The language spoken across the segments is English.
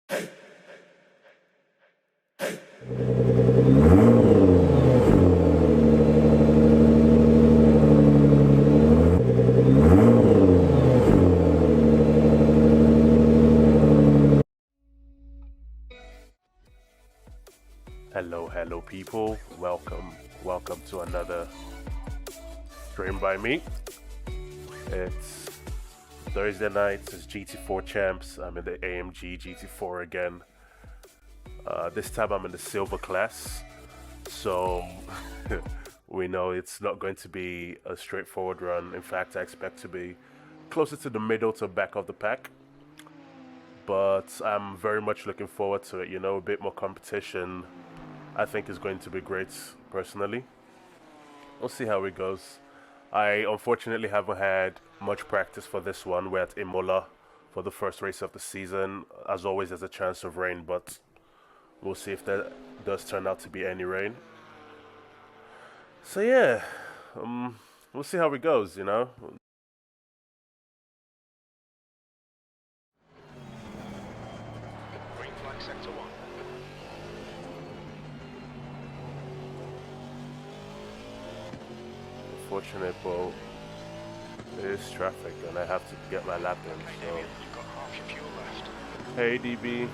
Hello people, welcome to another stream by me. It's Thursday night, it's GT4 champs. I'm in the AMG GT4 again. This time I'm in the silver class, so we know it's not going to be a straightforward run. In fact, I expect to be closer to the middle to back of the pack, but I'm very much looking forward to it. A bit more competition I think is going to be great, personally. We'll see how it goes. I unfortunately haven't had much practice for this one. We're at Imola for the first race of the season. As always, there's a chance of rain, but we'll see if there does turn out to be any rain. So yeah, we'll see how it goes, Green flag sector 1. Unfortunate, but there is traffic and I have to get my lap in, so... You've got half your fuel left. Hey DB.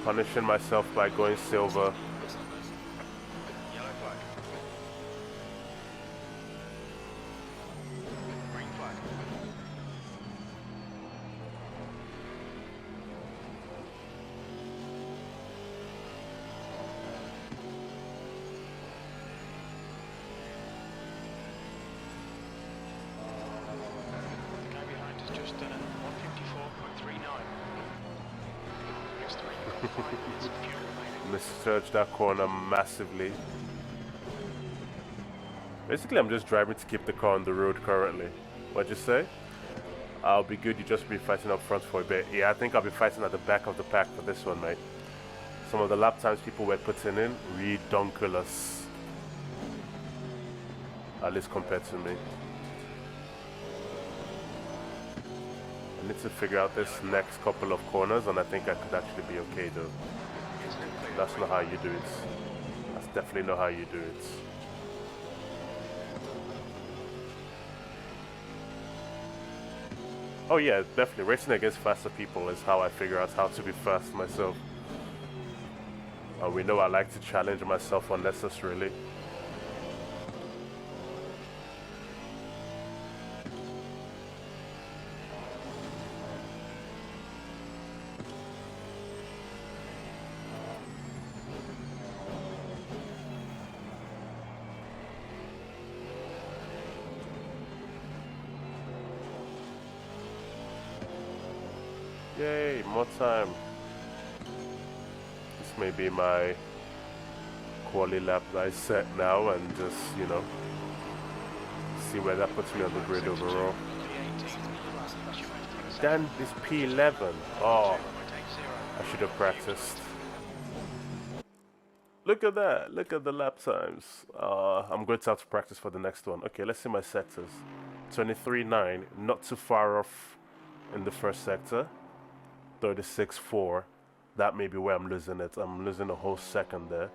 Punishing myself by going silver. Yellow flag. Green flag. The guy behind has just done a 154.39. Next 3.5 minutes of fuel remaining. Misjudged that corner massively. Basically, I'm just driving to keep the car on the road currently. What'd you say? I'll be good, you just be fighting up front for a bit. Yeah, I think I'll be fighting at the back of the pack for this one, mate. Some of the lap times people were putting in, redonkulous. At least compared to me. I need to figure out this next couple of corners, and I think I could actually be okay though. That's not how you do it. That's definitely not how you do it. Oh yeah, definitely. Racing against faster people is how I figure out how to be fast myself. And we know I like to challenge myself unnecessarily. Yay, more time. This may be my quali lap that I set now and just, see where that puts me on the grid overall. Dan is P11. Oh, I should have practiced. Look at that. Look at the lap times. I'm going to have to practice for the next one. Okay, let's see my sectors. 23.9, not too far off in the first sector. 36.4, that may be where I'm losing it. I'm losing a whole second there.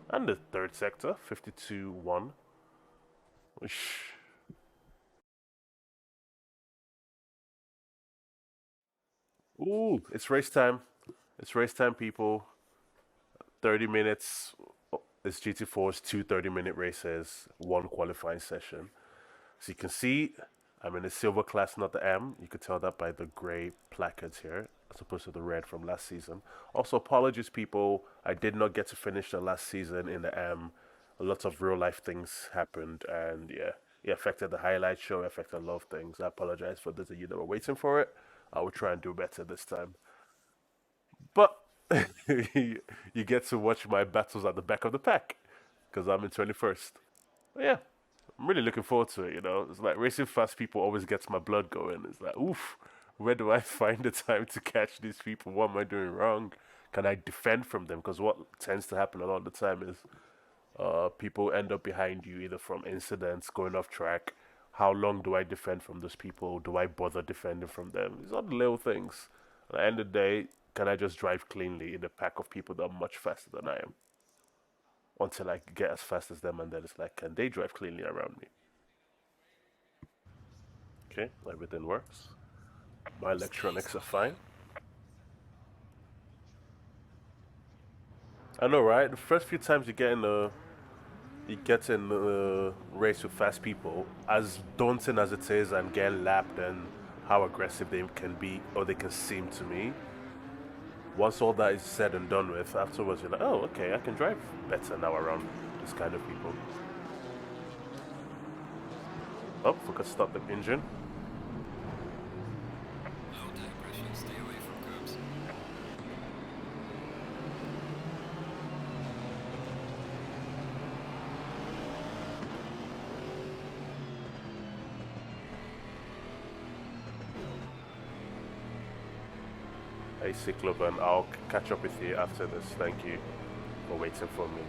And the third sector, 52.1. Ooh, it's race time. It's race time, people. 30 minutes. It's GT4's 2 30-minute races, 1 qualifying session. So you can see I'm in the silver class, not the M. You could tell that by the gray placards here, as opposed to the red from last season. Also, apologies, people. I did not get to finish the last season in the M. A lot of real life things happened, and yeah, it affected the highlight show, it affected a lot of things. I apologize for those of you that were waiting for it. I will try and do better this time. But you get to watch my battles at the back of the pack because I'm in 21st. But yeah, I'm really looking forward to it. It's like racing fast people always gets my blood going. It's like, oof, where do I find the time to catch these people? What am I doing wrong? Can I defend from them? Because what tends to happen a lot of the time is people end up behind you either from incidents, going off track, How long do I defend from those people? Do I bother defending from them? These are the little things. At the end of the day, can I just drive cleanly in a pack of people that are much faster than I am? Until I get as fast as them, and then it's like, can they drive cleanly around me? Okay, everything works. My electronics are fine. I know, right? The first few times you get in a race with fast people, as daunting as it is and getting lapped and how aggressive they can be or they can seem to me, once all that is said and done with, afterwards you're like, oh, okay, I can drive better now around this kind of people. Oh, forgot to stop the engine. Low tire pressure, stay away from curbs. Hey, Cycloban, I'll catch up with you after this. Thank you for waiting for me.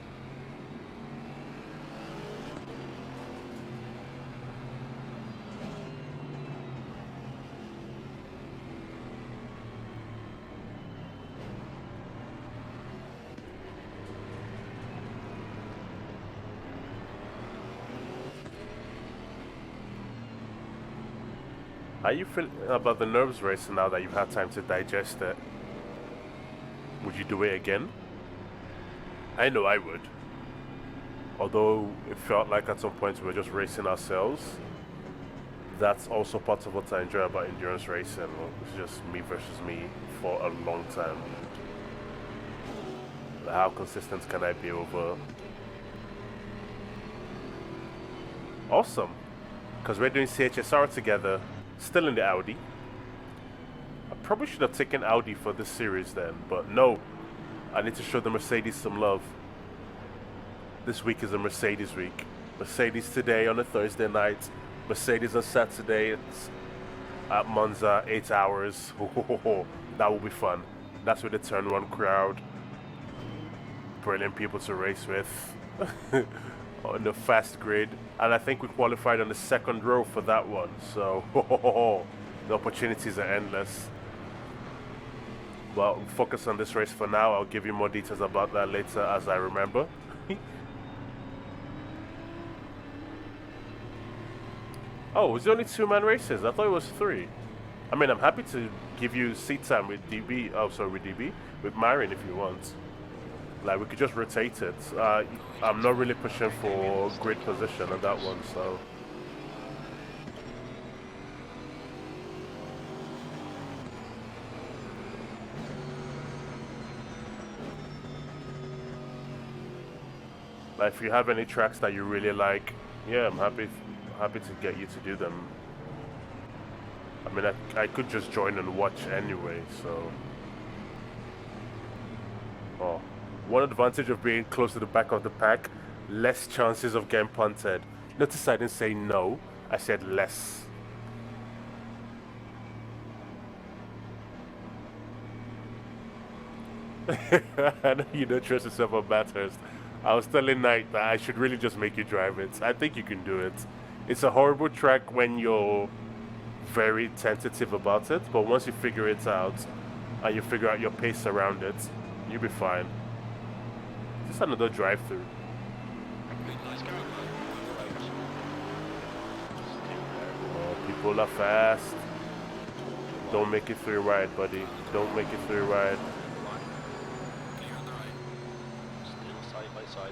How you feel about the nerves racing now that you've had time to digest it? Would you do it again? I know I would. Although it felt like at some point we were just racing ourselves. That's also part of what I enjoy about endurance racing. It's just me versus me for a long time. How consistent can I be over? Awesome. Because we're doing CHSR together. Still in the Audi. I probably should have taken Audi for this series then, but no. I need to show the Mercedes some love. This week is a Mercedes week. Mercedes today on a Thursday night. Mercedes on Saturday. It's at Monza, 8 hours. That will be fun. That's with the turn one crowd. Brilliant people to race with. On the fast grid, and I think we qualified on the second row for that one, so the opportunities are endless. Well, focus on this race for now. I'll give you more details about that later as I remember. Oh, it was only 2-man races. I thought it was 3. I mean, I'm happy to give you seat time with DB. Oh, sorry, with DB, with Marion if you want. Like, we could just rotate it. I'm not really pushing for grid position on that one, so. Like, if you have any tracks that you really like, yeah, I'm happy to get you to do them. I mean, I could just join and watch anyway, so. Oh. One advantage of being close to the back of the pack, less chances of getting punted. Notice I didn't say no, I said less. I know you don't trust yourself on Bathurst. I was telling Knight that I should really just make you drive it. I think you can do it. It's a horrible track when you're very tentative about it, but once you figure it out and you figure out your pace around it, you'll be fine. Just another drive-through. Oh, people are fast. Don't make it through right, buddy. Don't make it through right. Still side by side.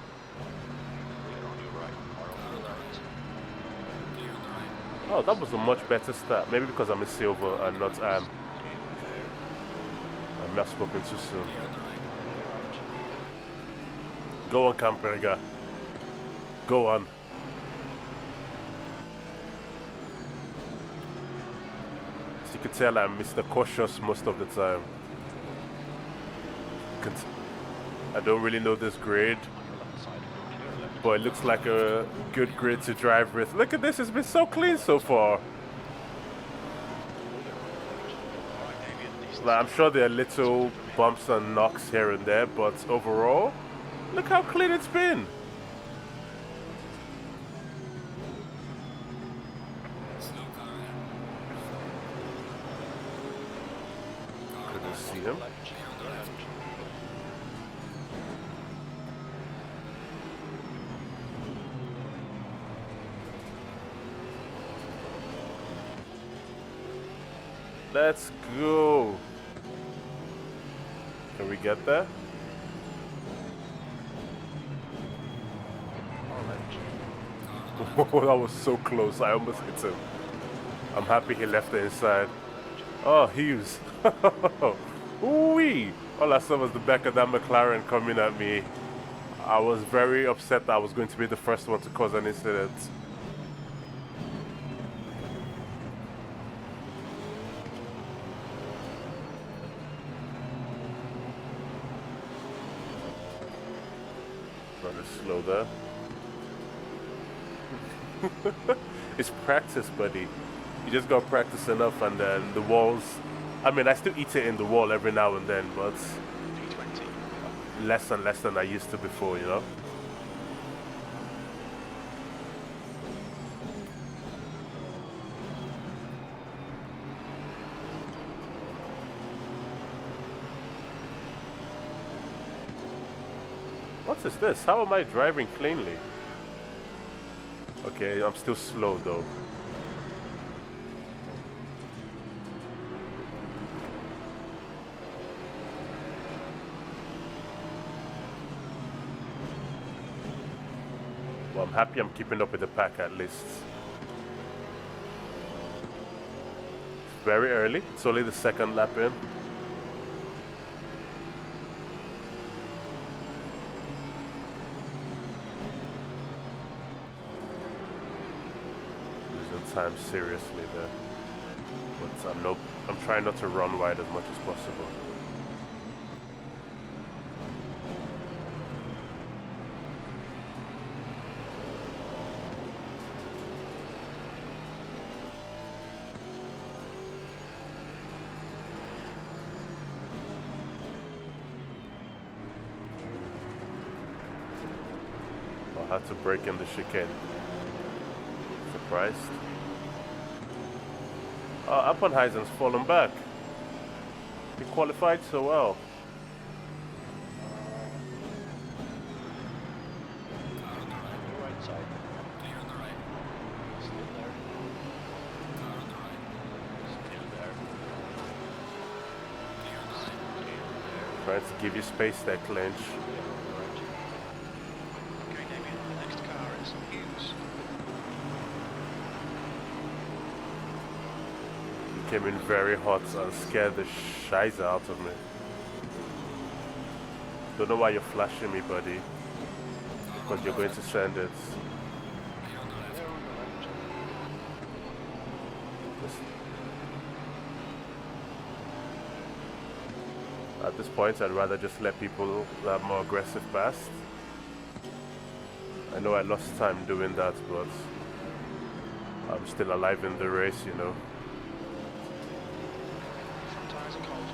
Clear on your right, or on the right. Clear on the right. Oh, that was a much better start. Maybe because I'm a silver and not Anne. I'm not spoken too soon. Go on, Camperga. Go on. As you can tell, I'm Mr. Cautious most of the time. I don't really know this grid, but it looks like a good grid to drive with. Look at this, it's been so clean so far. Like, I'm sure there are little bumps and knocks here and there, but overall, look how clean it's been. see him. Left, left. Let's go. Can we get there? Oh, that was so close. I almost hit him. I'm happy he left the inside. Oh, Hughes. Ooh-wee. All I saw was the back of that McLaren coming at me. I was very upset that I was going to be the first one to cause an incident. Rather slow there. It's practice, buddy. You just gotta practice enough, and then the walls. I mean, I still eat it in the wall every now and then, but P20. less and less than I used to before, you know? What is this? How am I driving cleanly? Okay, I'm still slow though. Well, I'm happy I'm keeping up with the pack at least. It's very early. It's only the second lap in. Losing time seriously there. But I'm trying not to run wide as much as possible. I had to break in the chicane. Surprised. Oh, Appenheisen's fallen back. He qualified so well. Right side. Clear on the right. Still there. Car on the right. Still there. Clear on the right. Trying to give you space there, Clinch. Okay, Damien, the next car is Hughes. He came in very hot and scared the shiza out of me. Don't know why you're flashing me, buddy. Because you're going to send it. Clear on the left. There on the left. At this point, I'd rather just let people that are more aggressive past. I know I lost time doing that, but I'm still alive in the race, you know. Front tyres are cold.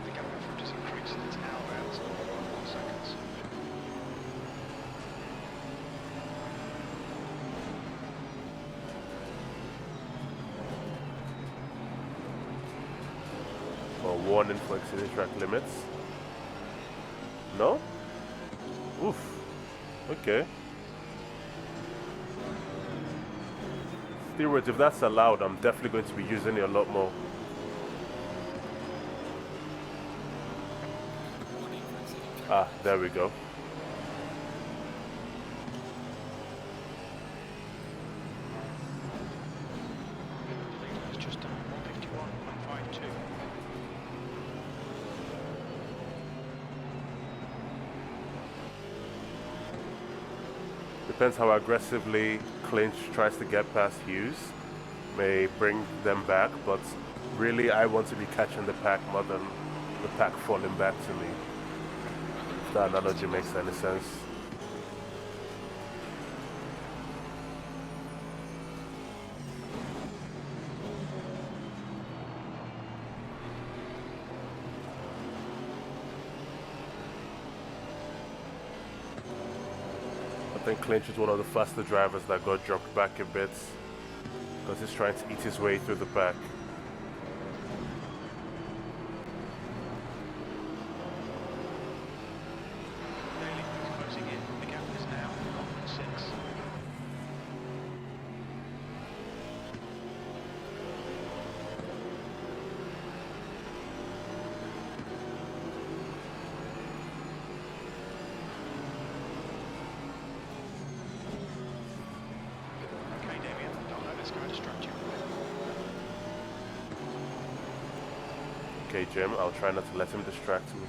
The gap in front has increased. It's now about 1 seconds. Or warning for exceeding track limits. No? Oof. Okay. Steroids, if that's allowed, I'm definitely going to be using it a lot more. Warning for exceeding track. Ah, there we go. The leader has just done 151.52. Depends how aggressively Clinch tries to get past Hughes. May bring them back, but really I want to be catching the pack more than the pack falling back to me. If that analogy makes any sense. think Clinch is one of the faster drivers that got dropped back a bit because he's trying to eat his way through the pack. Daly is closing in. The gap is now 0.6. Okay, Damien, don't let this guy distract you. Okay, Jim, I'll try not to let him distract me.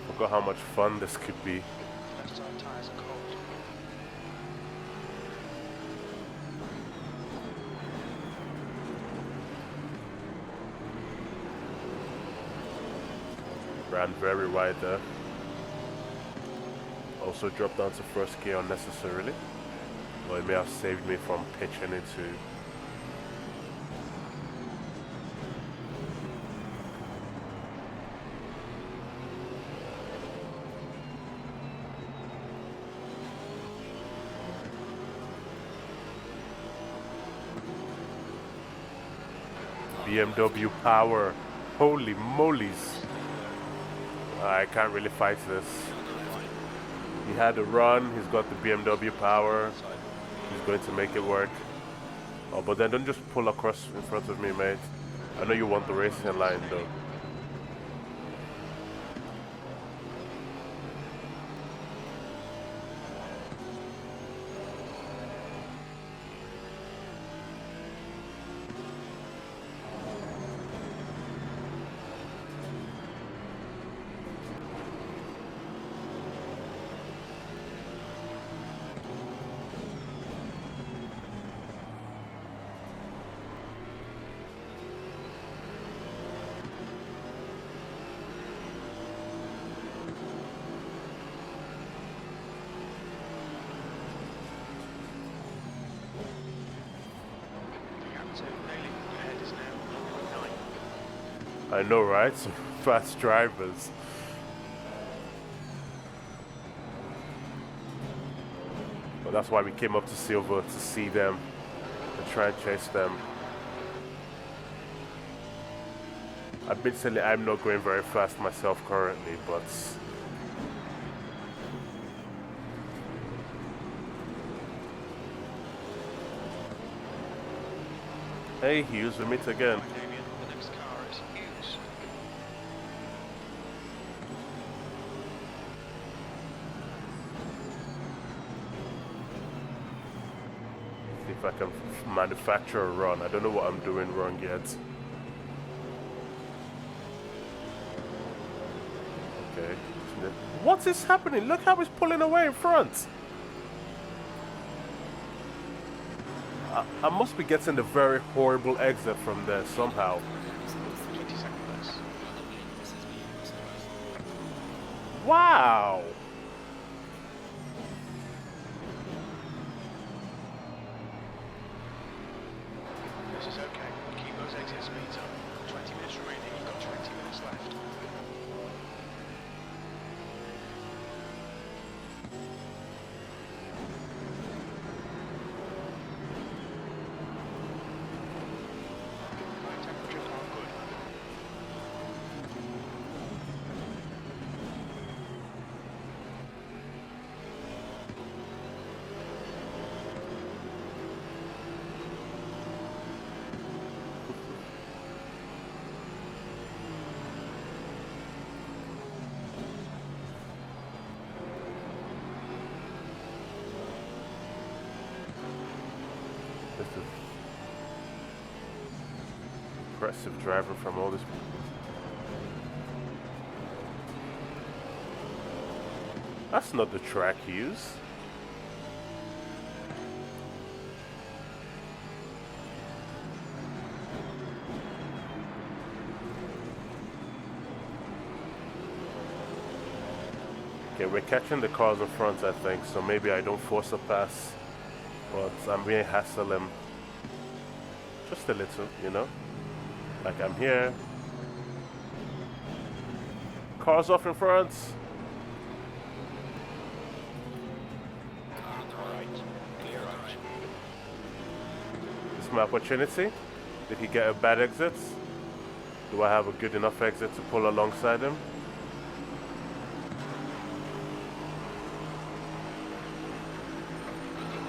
Forgot how much fun this could be. Left side tyres are cold. Ran very wide there. Also dropped down to first gear unnecessarily. Well, it may have saved me from pitching into BMW power. Holy molies. I can't really fight this. He had a run, he's got the BMW power. He's going to make it work. Oh, but then don't just pull across in front of me, mate. I know you want the racing line, though. The gap to Daly ahead is now 0.9. I know, right? Some fast drivers. But that's why we came up to Silver, to see them and try and chase them. Admittedly, I'm not going very fast myself currently, but hey, Hughes, we meet again. Right, Damien, the next car is Hughes. See if I can manufacture a run. I don't know what I'm doing wrong yet. Okay. What is happening? Look how he's pulling away in front. I must be getting the very horrible exit from there somehow. 20 seconds less. Wow! This is okay. Keep those exit speeds up. 20 minutes remaining. You've got 20 minutes left. High temperature car good. This is impressive driving from all this. That's not the track he used. Okay, we're catching the cars in front, I think, so maybe I don't force a pass, but I'm going to hassle him just a little, you know? Like I'm here, Cars off in front. Car on the right. Clear right. This is my opportunity. Did he get a bad exit? Do I have a good enough exit to pull alongside him?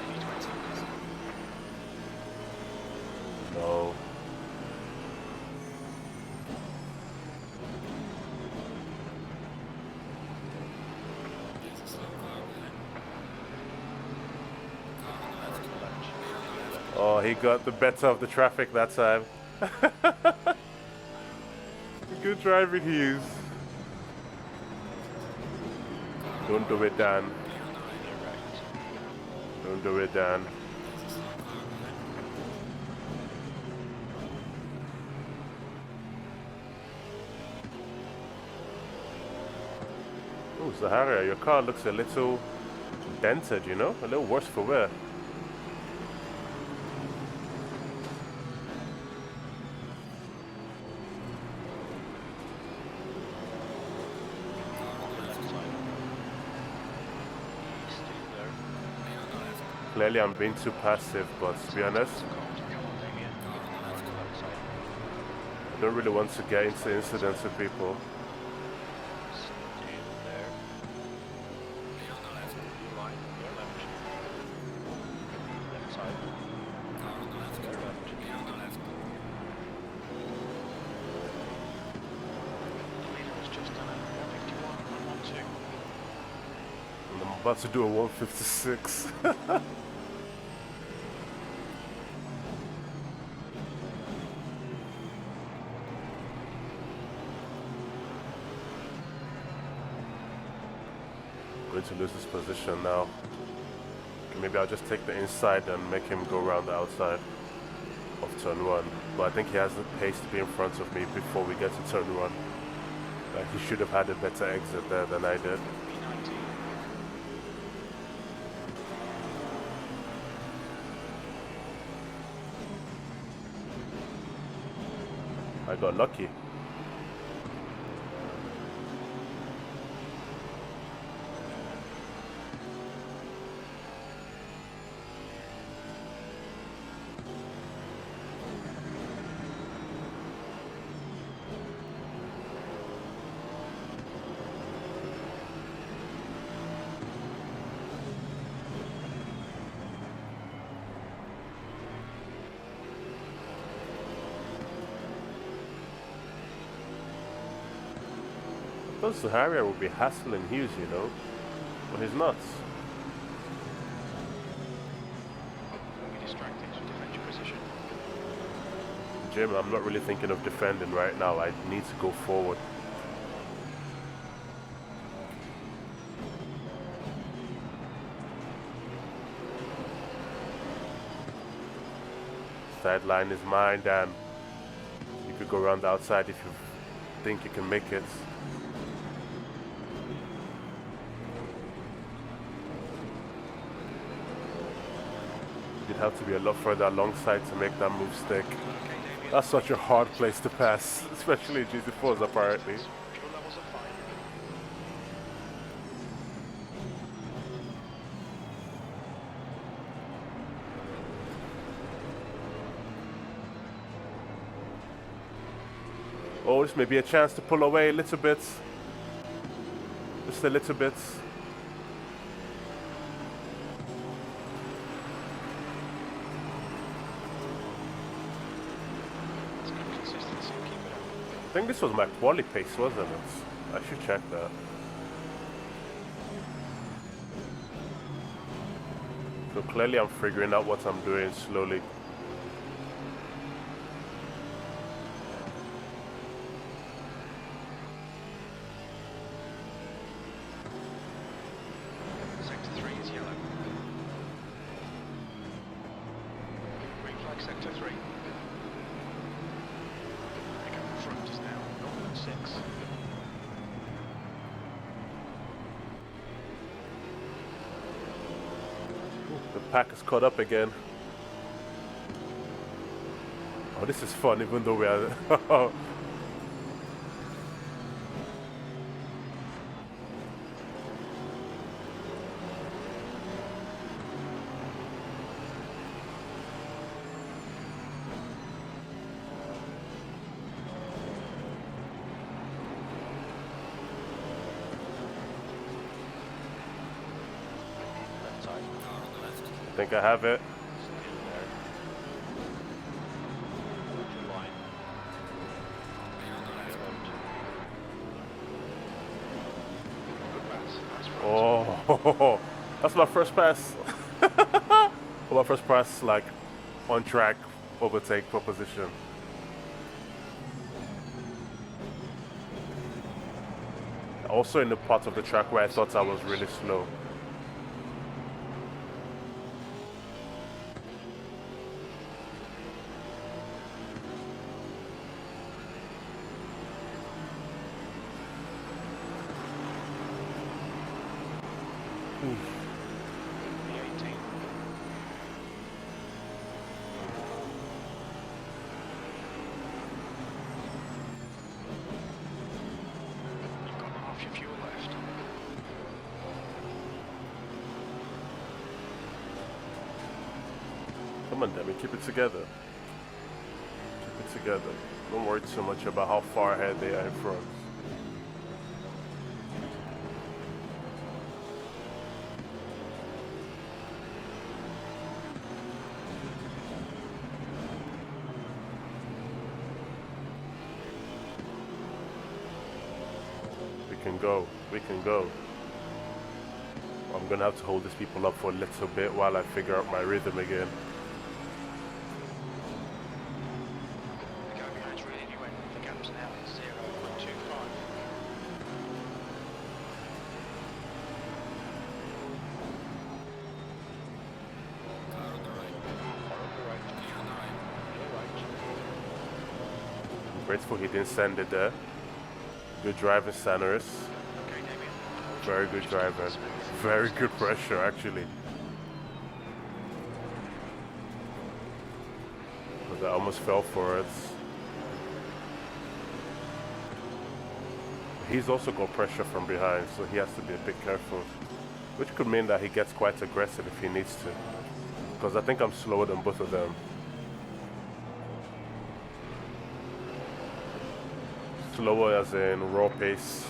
Maybe 20 seconds. No. There's a slow car behind. Car on the left. Left. Clear on the left. Oh, he got the better of the traffic that time. Good driving, Hughes. Don't do it, Dan. Clear on the right. Clear right. Don't do it, Dan. There's a slow car behind. Oh, Zaharia, your car looks a little dented, you know? A little worse for wear. Car on the left. Left side. He's still there. Clear on the left. Clearly, I'm being too passive, but to be honest, Come on, Damien. Car on the left. Left side. I don't really want to get into incidents with people. Still there. Clear on the left. Blue line. Clear left. Left side. Car on the left. Clear left. Clear on the left. The leader has just done a 151 and 112. And I'm about to do a 156. Going to lose this position now. Okay, maybe I'll just take the inside and make him go around the outside of turn 1. But I think he has the pace to be in front of me before we get to turn 1. Like he should have had a better exit there than I did. P90. I got lucky. I thought Zaharia would be hassling Hughes, you know, but he's not. Don't be distracted. Defend your position. Jim, I'm not really thinking of defending right now. I need to go forward. Sideline is mine, Dan. You could go around the outside if you think you can make it. You'd have to be a lot further alongside to make that move stick. Okay, Damien. That's such a hard place to pass, especially GT4s apparently. Fuel levels are fine. Oh, this may be a chance to pull away a little bit. Just a little bit. It's good consistency. Keep it up. I think this was my quali pace, wasn't it? I should check that. So clearly I'm figuring out what I'm doing slowly. Sector 3 is yellow. Green flag sector 3. Pickup in front is now 0.6. The pack is caught up again. Oh, this is fun, even though we are... think I have it. Still there. Hold your line. Clear on the left. Clear out. Good pass. Nice front. Oh, that's my first pass. Well, my first pass, like, on track, overtake proposition. Also in the part of the track where I thought I was really slow. The 18. You've got half your fuel left. Come on, Demi, keep it together. Keep it together. Don't worry too much about how far ahead they are in front. We can go. We can go. I'm gonna have to hold these people up for a little bit while I figure out my rhythm again. The guy behind's really went. The gap's now 0.25. Car on the right. Car on the right. Clear on the right. Clear right. I'm grateful he didn't send it there. Good driving, Sanarus. Okay, Damien. Very good driving. Very good pressure, actually. But I almost fell for it. He's also got pressure from behind, so he has to be a bit careful. Which could mean that he gets quite aggressive if he needs to. Because I think I'm slower than both of them. Slower as in raw pace.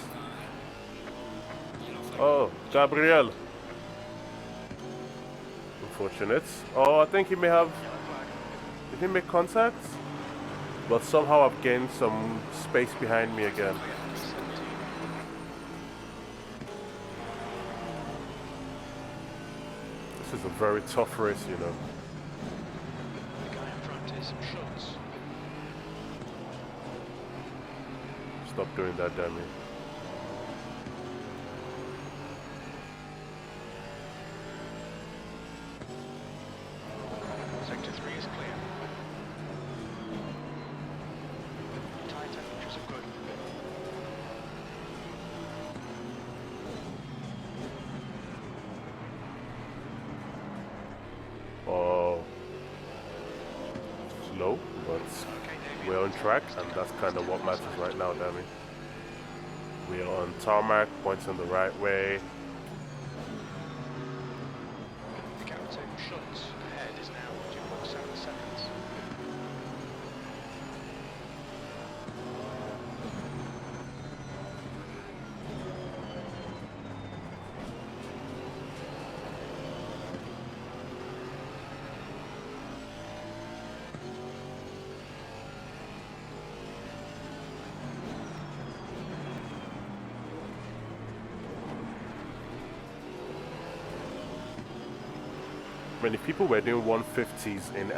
Yellow flag. Oh, Gabriel. Unfortunate. Oh, I think he may have... Yellow flag. Did he make contact? But somehow I've gained some space behind me again. Clear. 17. This is a very tough race, you know. The guy in front is Schultz. Stop doing that, damn it. Sector 3 is clear. Tyre temperatures are good. Oh, slow, but Okay, Damien. we're on track, and that's kind of what matters right now, damn it. We're on tarmac, pointing the right way. The gap to Schultz ahead is now 2.7 seconds. I mean, if people were doing 150s in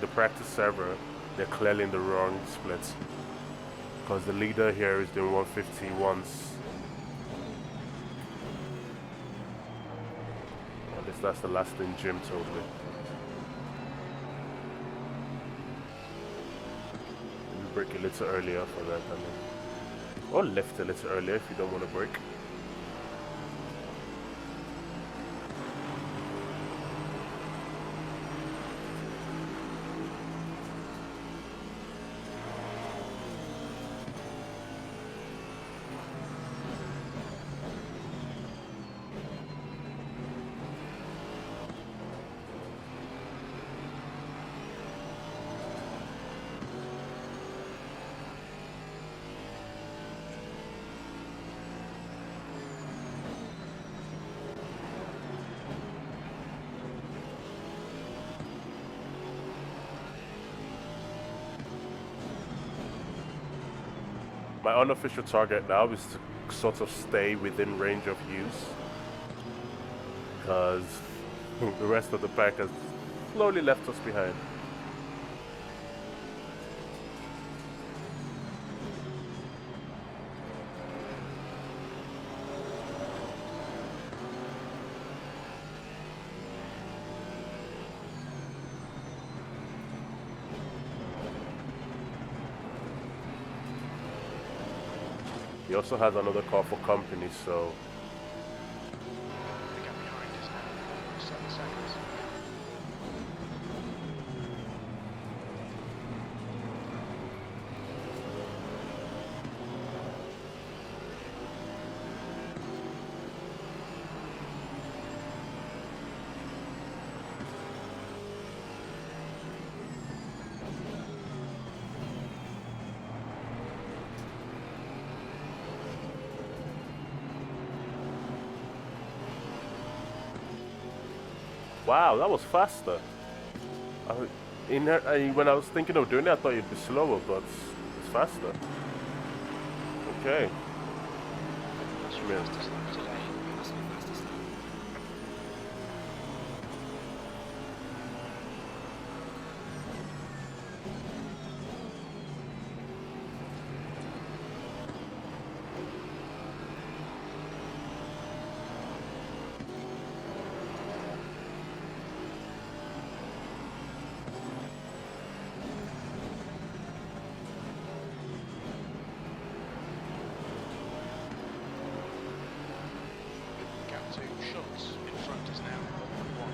the practice server, they're clearly in the wrong splits. Because the leader here is doing 150 once. At least that's the last in gym totally. Maybe brake a little earlier for that, I mean. Or lift a little earlier if you don't want to brake. my unofficial target now is to sort of stay within range of use, because the rest of the pack has slowly left us behind. He also has another car for company, so The gap behind is now 7 seconds. wow, that was faster. When I was thinking of doing it, I thought it'd be slower, but it's faster. Okay. That's your Yeah. fastest lap today. That's my fastest lap. Gap to Schultz in front is now 1.1.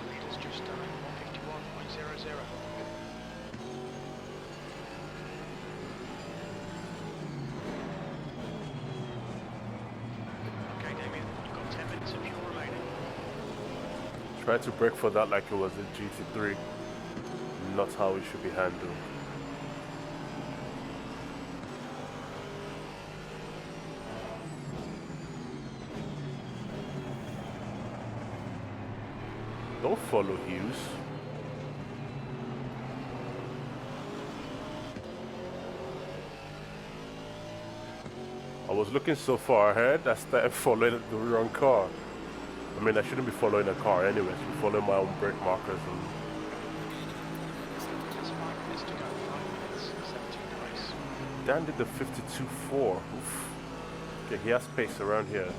The leader's just done 151.00. Okay, Damien, you've got 10 minutes of fuel remaining. Try to brake for that like it was a GT3, not how it should be handled. Don't follow Hughes. I was looking so far ahead, I started following the wrong car. I mean, I shouldn't be following a car anyway. I should be following my own brake markers. And Just 5 minutes to go. 5 minutes, 17 race. Dan did the 52.4. Oof. Okay, he has pace around here.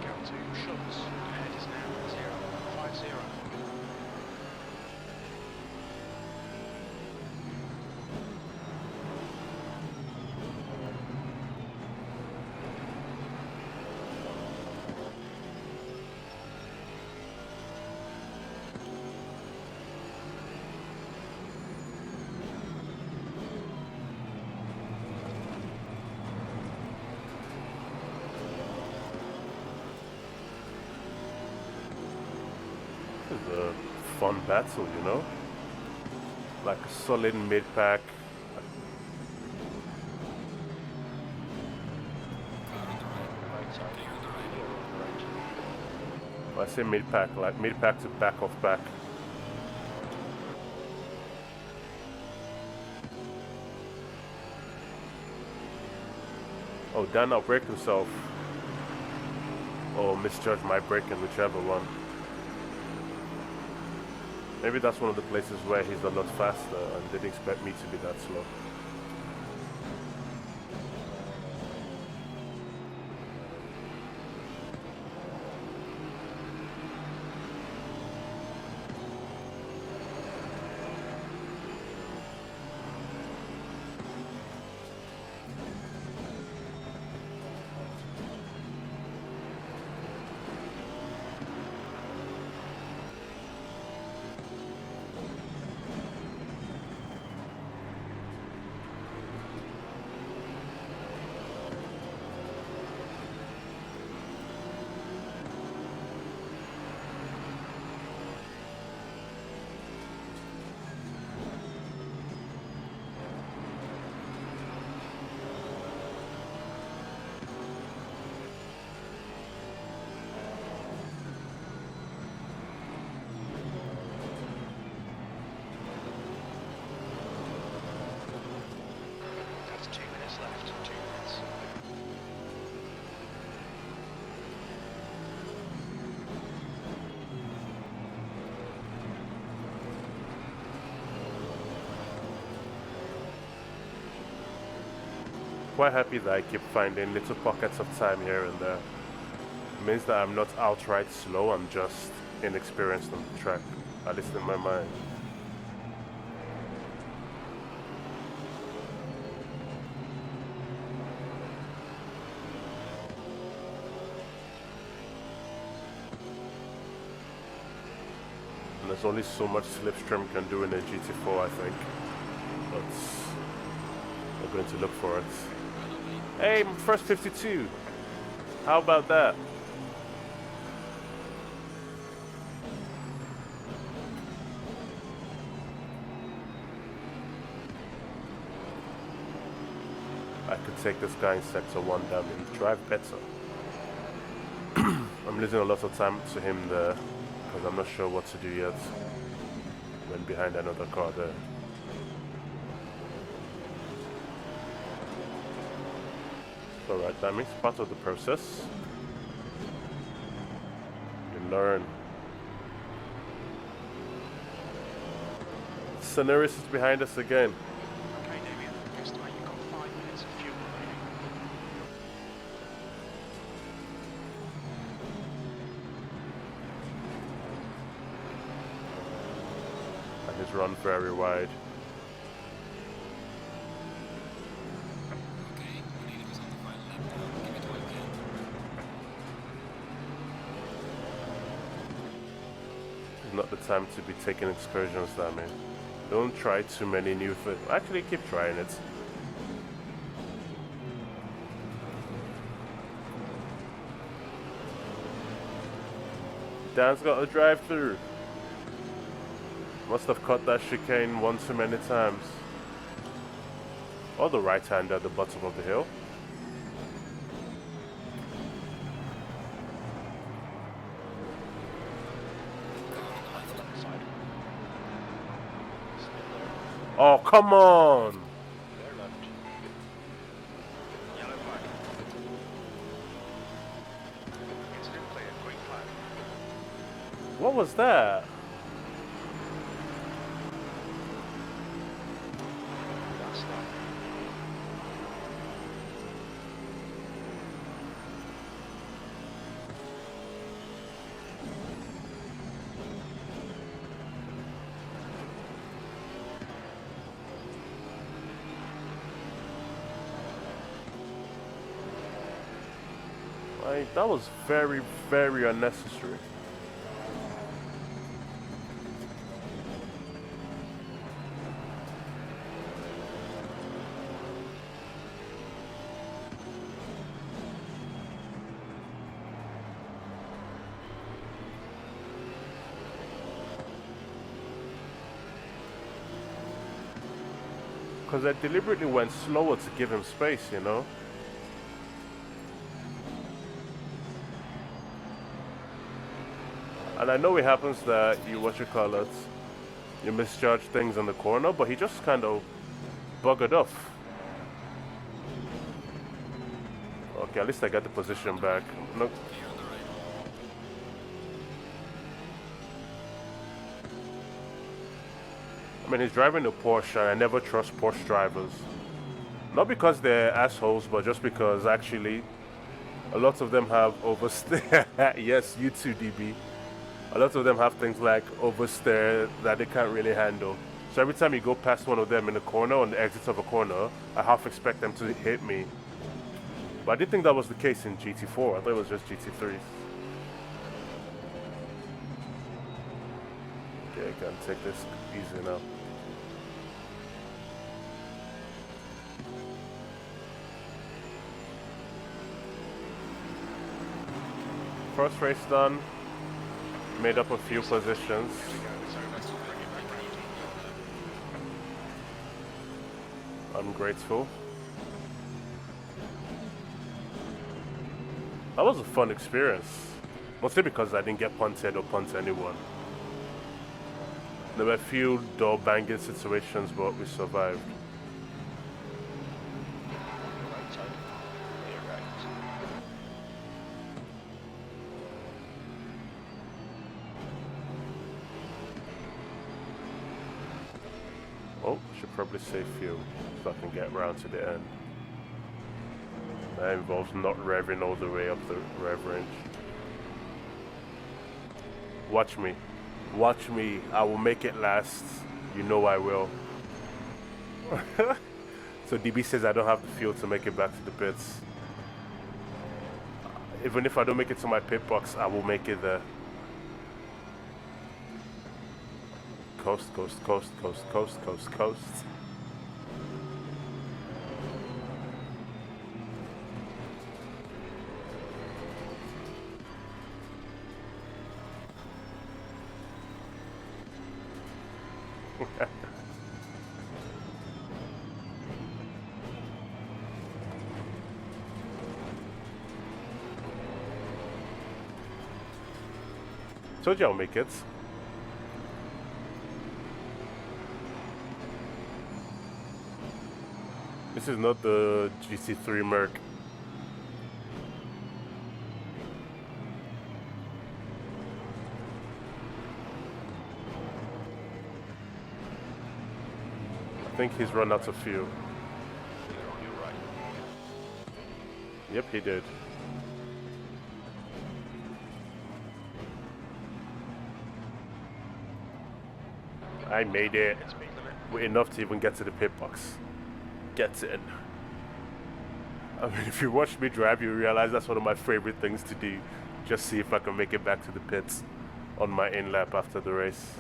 Gap to Schultz. Ahead is now 0.50. This is a fun battle, you know? Like a solid mid-pack. Right side. Here on the right. When I say mid-pack, like mid-pack to back of back. Oh, Dan outbraked himself. Or misjudged my braking, whichever one. Maybe that's one of the places where he's a lot faster and didn't expect me to be that slow. That's 2 minutes left. 2 minutes. Quite happy that I keep finding little pockets of time here and there. It means that I'm not outright slow, I'm just inexperienced on the track, at least in my mind. And there's only so much slipstream can do in a GT4, I think. But I'm going to look for it. Hey, first 52. How about that? I could take this guy in sector 1 down and drive better. I'm losing a lot of time to him there because I'm not sure what to do yet. When behind another car there. Alright, that means part of the process. You learn. Scenario is behind us again. Okay, Damien. Estimate you've got 5 minutes of fuel remaining. And he's run very wide. Okay, we need to go on the final lap now. Give it what you can. It's not the time to be taking excursions, that man. Don't try too many new things. Actually, keep trying it. Dan's got a drive-through. Must have cut that chicane one too many times. Or the right hand at the bottom of the hill. Side. Still there. Oh, come on! Clear left. Yellow flag. Incident clear. Green flag. What was that? That's that. Like, that was very, very unnecessary. Because I deliberately went slower to give him space, you know? And I know it happens that you, you misjudge things in the corner, but he just kind of buggered off. Okay, at least I got the position back. No, Okay, you're on the right. I mean, he's driving a Porsche, and I never trust Porsche drivers. Not because they're assholes, but just because actually a lot of them have oversteer. Yes, you too, DB. A lot of them have things like oversteer that they can't really handle. So every time you go past one of them in a corner, on the exit of a corner, I half expect them to hit me. But I didn't think that was the case in GT4. I thought it was just GT3. Okay, I can take this easy now. First race done. Made up a few positions. I'm grateful. That was a fun experience. Mostly because I didn't get punted or punt anyone. There were a few door banging situations, but we survived. Right side. Clear right. Oh, should probably save fuel so I can get round to the end. That involves not revving all the way up the rev range. Watch me. Watch me. I will make it last. You know I will. So DB says I don't have the fuel to make it back to the pits. Even if I don't make it to my pit box, I will make it there. Coast, coast, coast, coast, coast, coast, coast. Told you I'll make it. This is not the GT3 Merc. I think he's run out of fuel. Clear on your right. Yep, he did. I made it with enough to even get to the pit box. Get in. I mean, if you watch me drive, you realize that's one of my favorite things to do. Just see if I can make it back to the pits on my in lap after the race.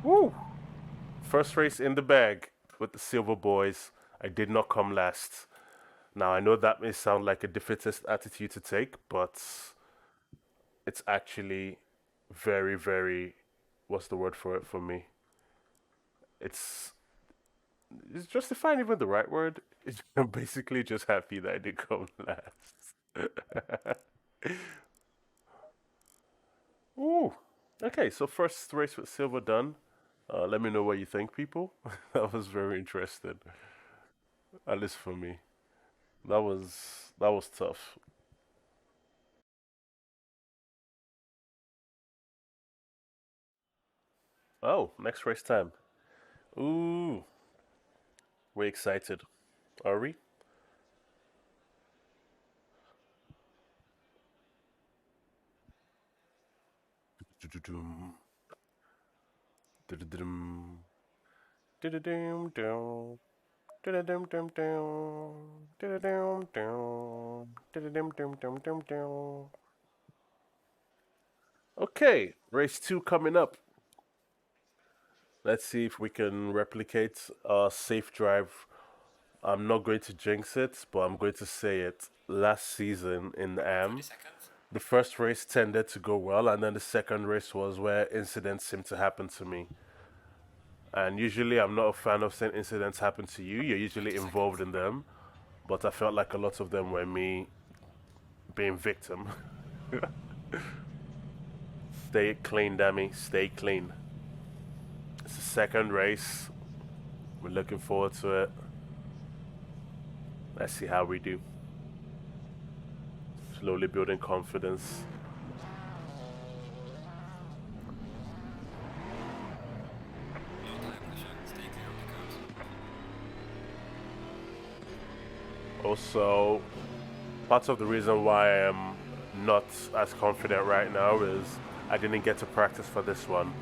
Woo! First race in the bag with the Silver Boys. I did not come last. Now, I know that may sound like a defeatist attitude to take, but it's actually very, very, what's the word for it for me? It's justifying even the right word. I'm basically just happy that I did come last. Ooh. Okay, so first race with Silver done. Let me know what you think, people. That was very interesting. At least for me. That was tough. Oh, next race time. Ooh. We're excited. Are we? Okay, race 2 coming up. Let's see if we can replicate a safe drive. I'm not going to jinx it, but I'm going to say it. Last season in 30 AM, seconds. the first race tended to go well, and then the second race was where incidents seemed to happen to me. And usually, I'm not a fan of saying incidents happen to you. You're usually 30 involved seconds. in them, but I felt like a lot of them were me being victim. Stay clean, Demi. Stay clean. It's the second race. We're looking forward to it. Let's see how we do. Slowly building confidence. Low tire pressure. Stay clear of the curbs. Also, part of the reason why I am not as confident right now is I didn't get to practice for this one.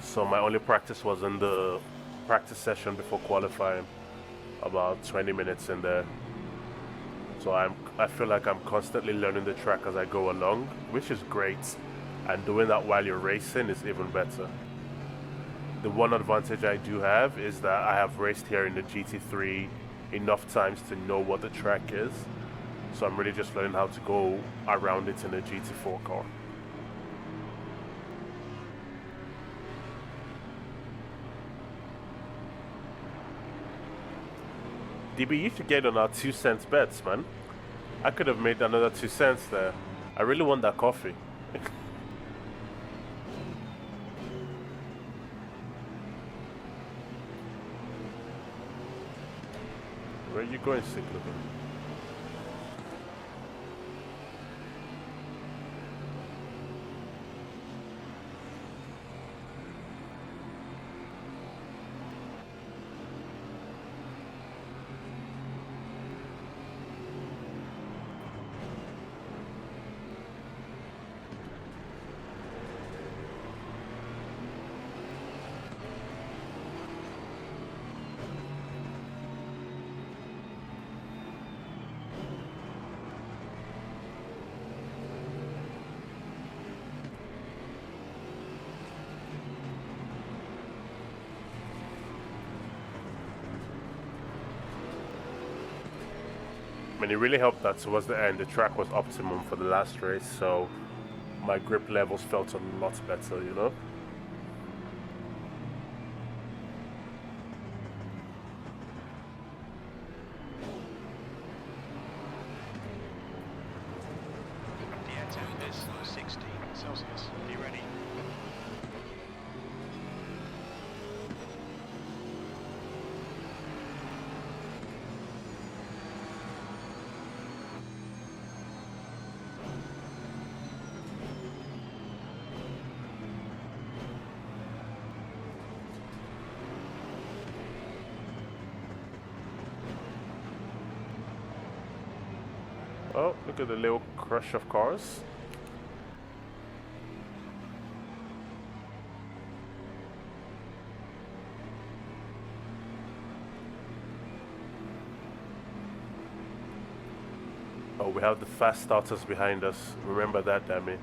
So my only practice was in the practice session before qualifying, about 20 minutes in there. So I feel like I'm constantly learning the track as I go along, which is great. And doing that while you're racing is even better. The one advantage I do have is that I have raced here in the GT3 enough times to know what the track is. So I'm really just learning how to go around it in a GT4 car. DB, you should get on our 2 cents bets, man. I could have made another 2 cents there. I really want that coffee. Where are you going, sick looking? I mean, it really helped that towards the end the track was optimum for the last race, so my grip levels felt a lot better, you know? The air temp is 16 Celsius. Are you ready? Oh, look at the little crush of cars. Oh, we have the fast starters behind us. Remember that, damn it.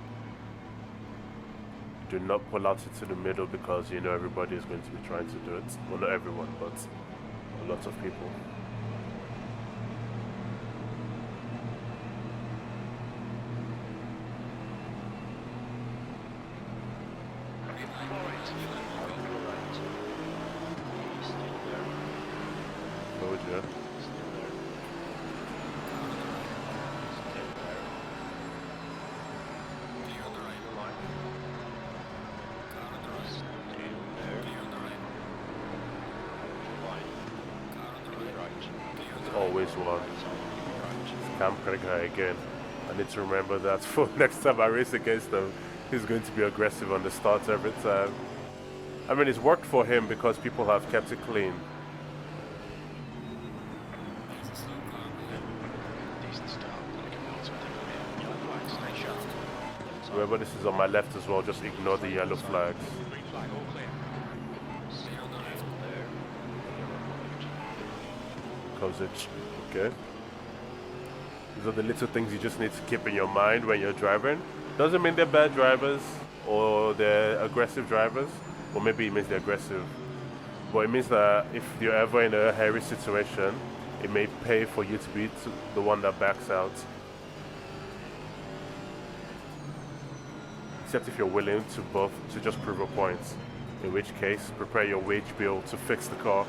Do not pull out into the middle because you know everybody is going to be trying to do it. Well, not everyone, but a lot of people. Oh, yeah. Clear on the right. Car on the right. Clear on the right. Car on the right. Clear on the right. Always one. Cam guy again. I need to remember that for next time I race against him. He's going to be aggressive on the start every time. I mean, it's worked for him because people have kept it clean. There's a slow car behind. Decent start. Like a belt with a yellow flag. Stay sharp. Whoever this is on my left as well, just ignore the yellow flags. Green flag, all clear. Clear on the left. Cause it's okay. These are the little things you just need to keep in your mind when you're driving. Doesn't mean they're bad drivers or they're aggressive drivers, or maybe it means they're aggressive. But it means that if you're ever in a hairy situation, it may pay for you to be the one that backs out. Except if you're willing to just prove a point. In which case, prepare your wage bill to fix the car.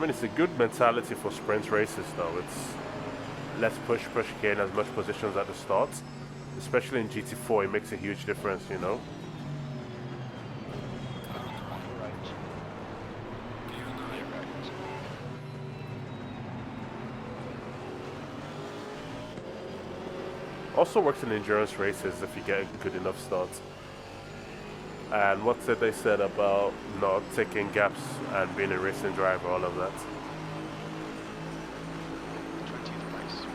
I mean, it's a good mentality for sprint races, though. It's let's push, gain as much positions at the start. Especially in GT4, it makes a huge difference, you know. Car on the right. You're right. Clear on the right. You're right. Also works in endurance races if you get a good enough start. And what did they said about not taking gaps and being a racing driver, all of that. 20th place.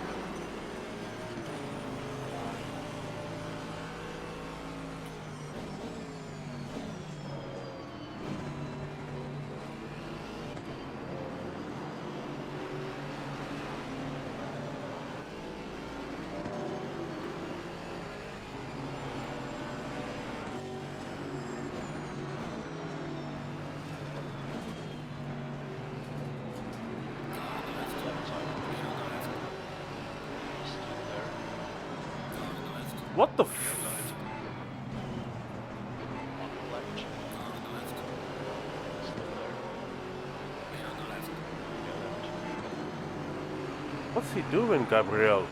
What the f... What's he doing, Gabriel?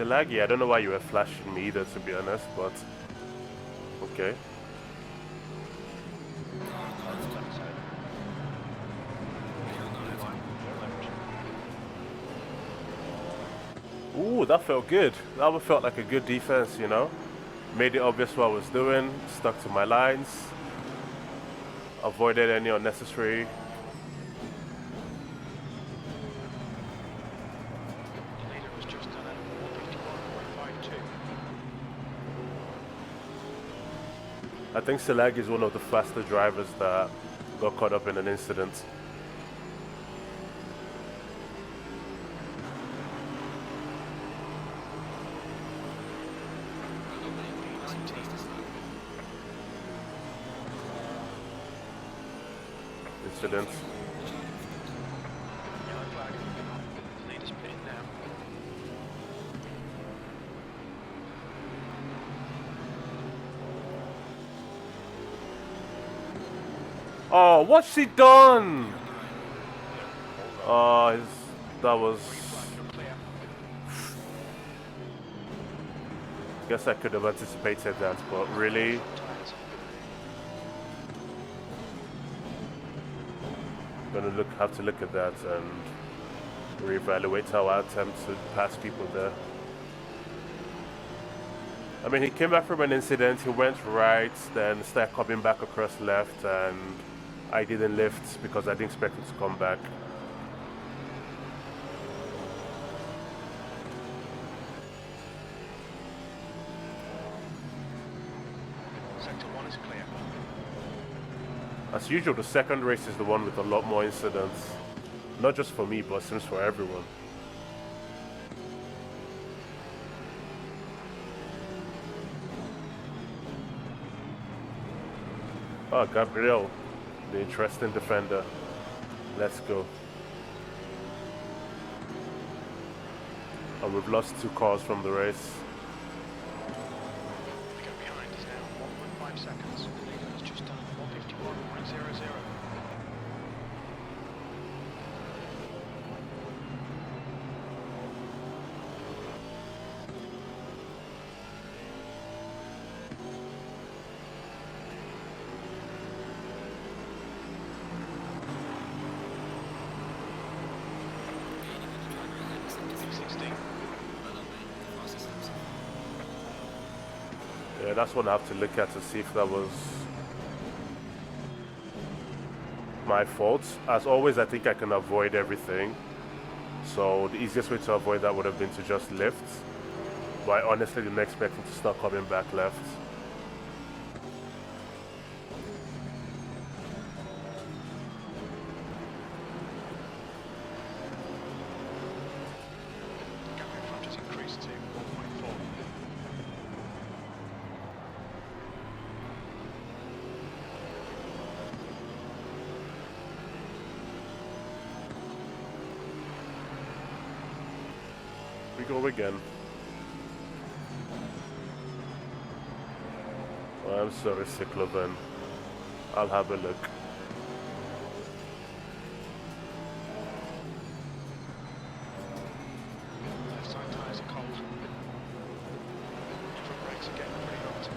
Laggy, I don't know why you were flashing me either, to be honest, but okay. Ooh, that felt good. That one felt like a good defense, you know. Made it obvious what I was doing, stuck to my lines, avoided any unnecessary. I think Selag is one of the faster drivers that got caught up in an incident. Incident. Yellow flag. Leader's pitting now. Oh, what's he done? Oh, that was... Guess I could have anticipated that, but really? Gonna have to look at that and reevaluate how I attempt to pass people there. I mean, he came back from an incident, he went right, then started coming back across left, and I didn't lift because I didn't expect him to come back. Sector 1 is clear. As usual, the second race is the one with a lot more incidents. Not just for me, but it seems for everyone. Oh, Gabriel, the interesting defender. Let's go. And we've lost 2 cars from the race. The gap behind is now 1.5 seconds. The leader has just done 151.00. Yeah, that's one I have to look at to see if that was my fault. As always, I think I can avoid everything. So the easiest way to avoid that would have been to just lift. But I honestly didn't expect him to start coming back left. The gap in front has increased to 1.4. we go again. I'm sorry, Cycloven. I'll have a look. Left side tyres are cold. Front brakes are getting pretty hot.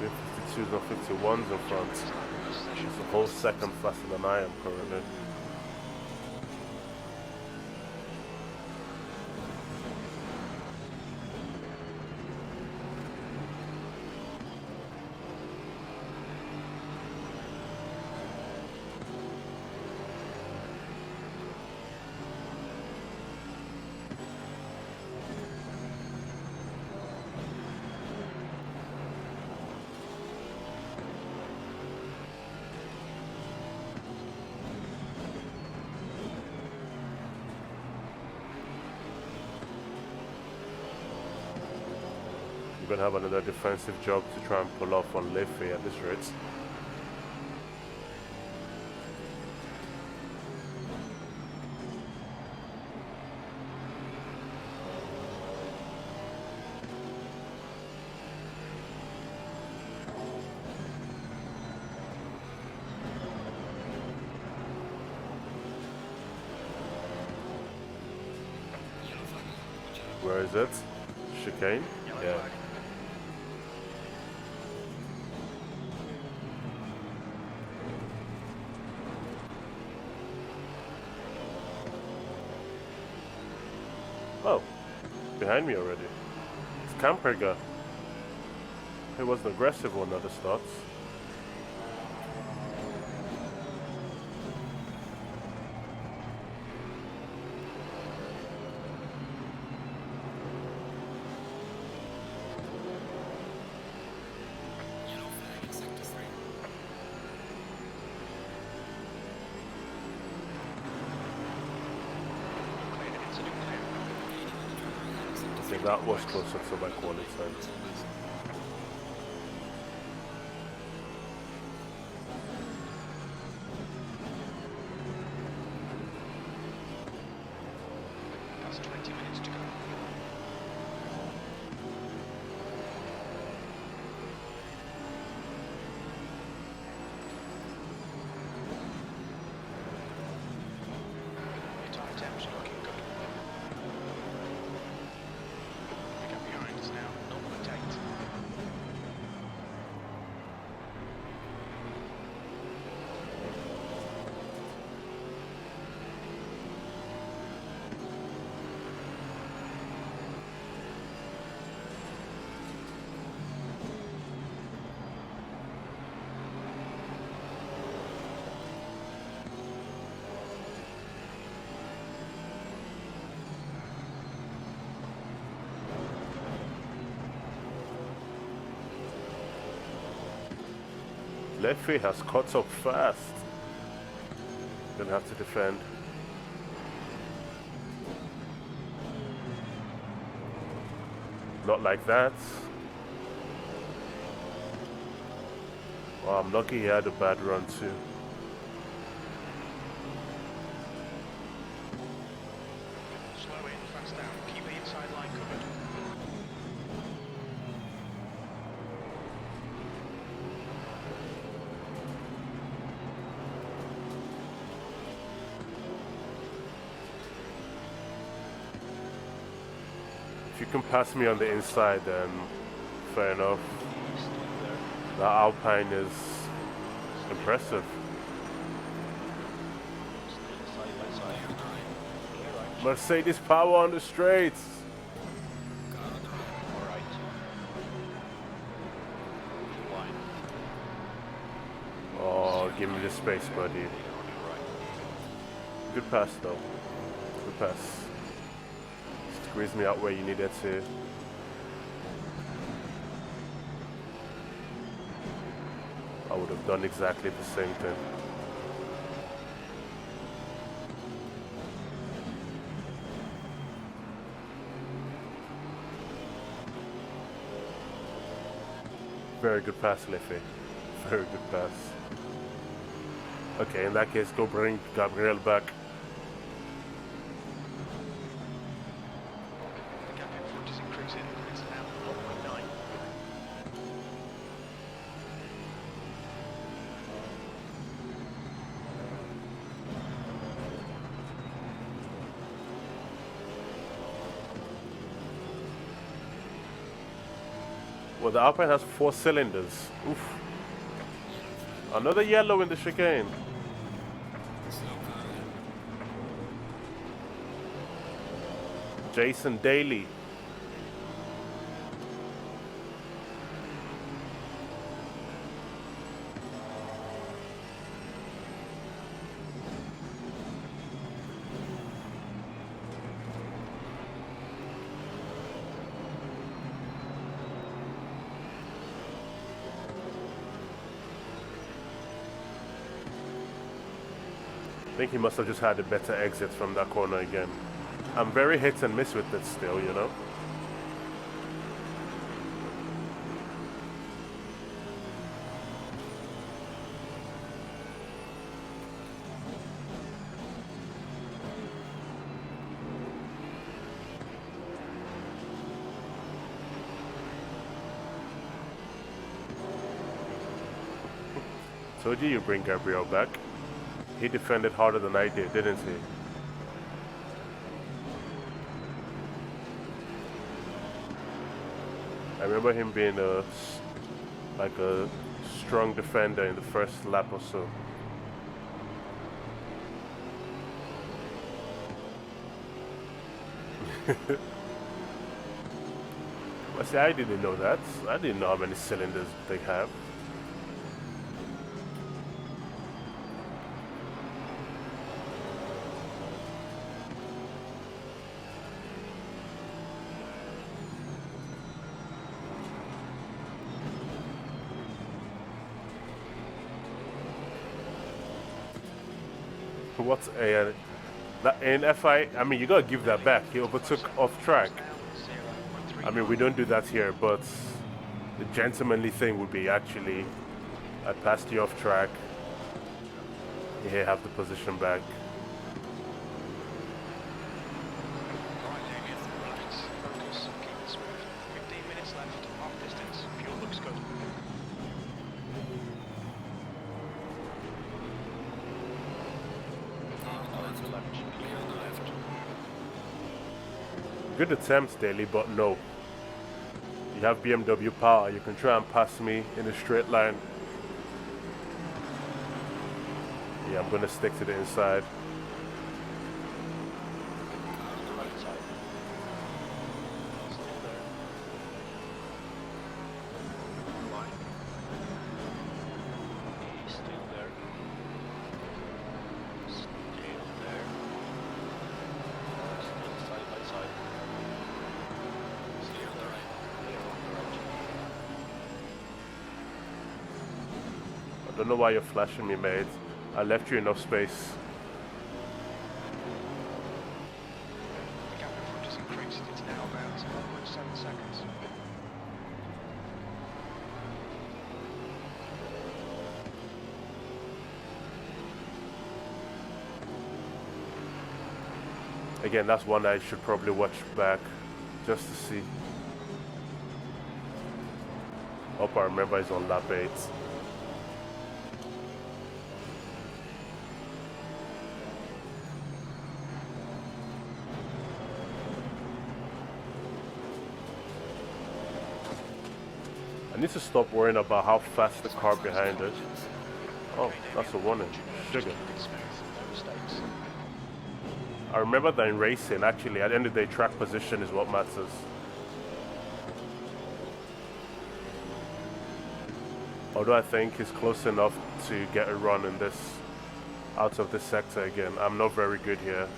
Maybe 52s or 51s in front. It's a whole second faster than I am currently. We're gonna have another defensive job to try and pull off on Leafy at this rate. Yellow flag. Watch out. Where is it? Chicane? Yellow Yeah. flag. Oh, behind me already. It's Camperga. He wasn't aggressive on other starts. Yellow flag in sector 3. Cleared it, incident clear. Gaining on the driver ahead in sector I 3. think that was closer to my quality time. It's almost. That's 20 minutes to go. Your tyre temps are looking good. The gap behind is now 0.8. Leafy has caught up fast. Gonna have to defend. Not like that. Well, I'm lucky he had a bad run too. Slow in, fast out. Keep the inside line covered. If you can pass me on the inside, then fair enough. Still there. The Alpine is impressive. Still side by side. Clear right. Clear right. Mercedes power on the straights. space, buddy. Leave it on your right. Good pass, though. Good pass. Squeeze me out where you needed to. I would have done exactly the same thing. Very good pass, Lefe. Very good pass. Okay, in that case, go bring Gabriel back. The gap in front is increasing. It's now 0.9. Well, the Alpine has 4 cylinders. Oof. Another yellow in the chicane. Slow car, yeah. Jason Daly. I think he must have just had a better exit from that corner again. I'm very hit and miss with it still, you know? Told you bring Gabriel back. He defended harder than I did, didn't he? I remember him being like a strong defender in the first lap or so. Well, see, I didn't know that. I didn't know how many cylinders they have. What's a in FI? I mean, you gotta give that back. He overtook off track. I mean, we don't do that here, but the gentlemanly thing would be actually, I passed you off track. You have the position back. Right, focus, keep it smooth. 15 minutes left, half distance. Fuel looks good. Clear on the left. Good attempts, Daly, but no. You have BMW power. You can try and pass me in a straight line. Yeah, I'm gonna stick to the inside. On the right side. Still there. Line. He's still there. Still there. Still side by side. Clear on the right. Clear on the right. I don't know why you're flashing me, mate. I left you enough space. The gap in front has increased. It's now about 1.7 seconds. Again, that's one I should probably watch back just to see. Hope I remember he's on lap 8. I need to stop worrying about how fast the car behind us. Oh, that's a warning. Sugar. Keep it smooth, no mistakes. I remember that in racing, actually, at the end of the day, track position is what matters. Although I think he's close enough to get a run in this out of this sector again. I'm not very good here.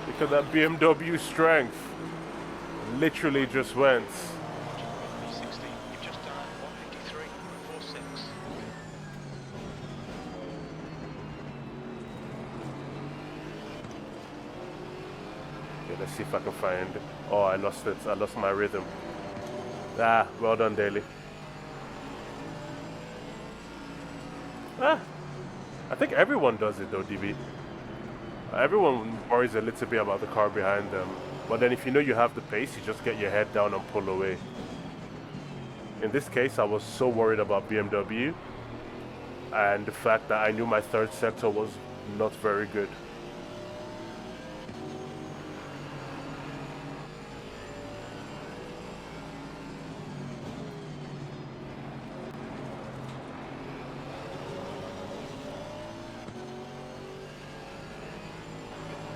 Look at that BMW strength. Literally just went. 360. You've just done 153.46. Okay, let's see if I can find. Oh, I lost it. I lost my rhythm. Ah, well done, Daly. Ah, I think everyone does it though, DB. Everyone worries a little bit about the car behind them. But then if you know you have the pace, you just get your head down and pull away. In this case, I was so worried about BMW. And the fact that I knew my third sector was not very good.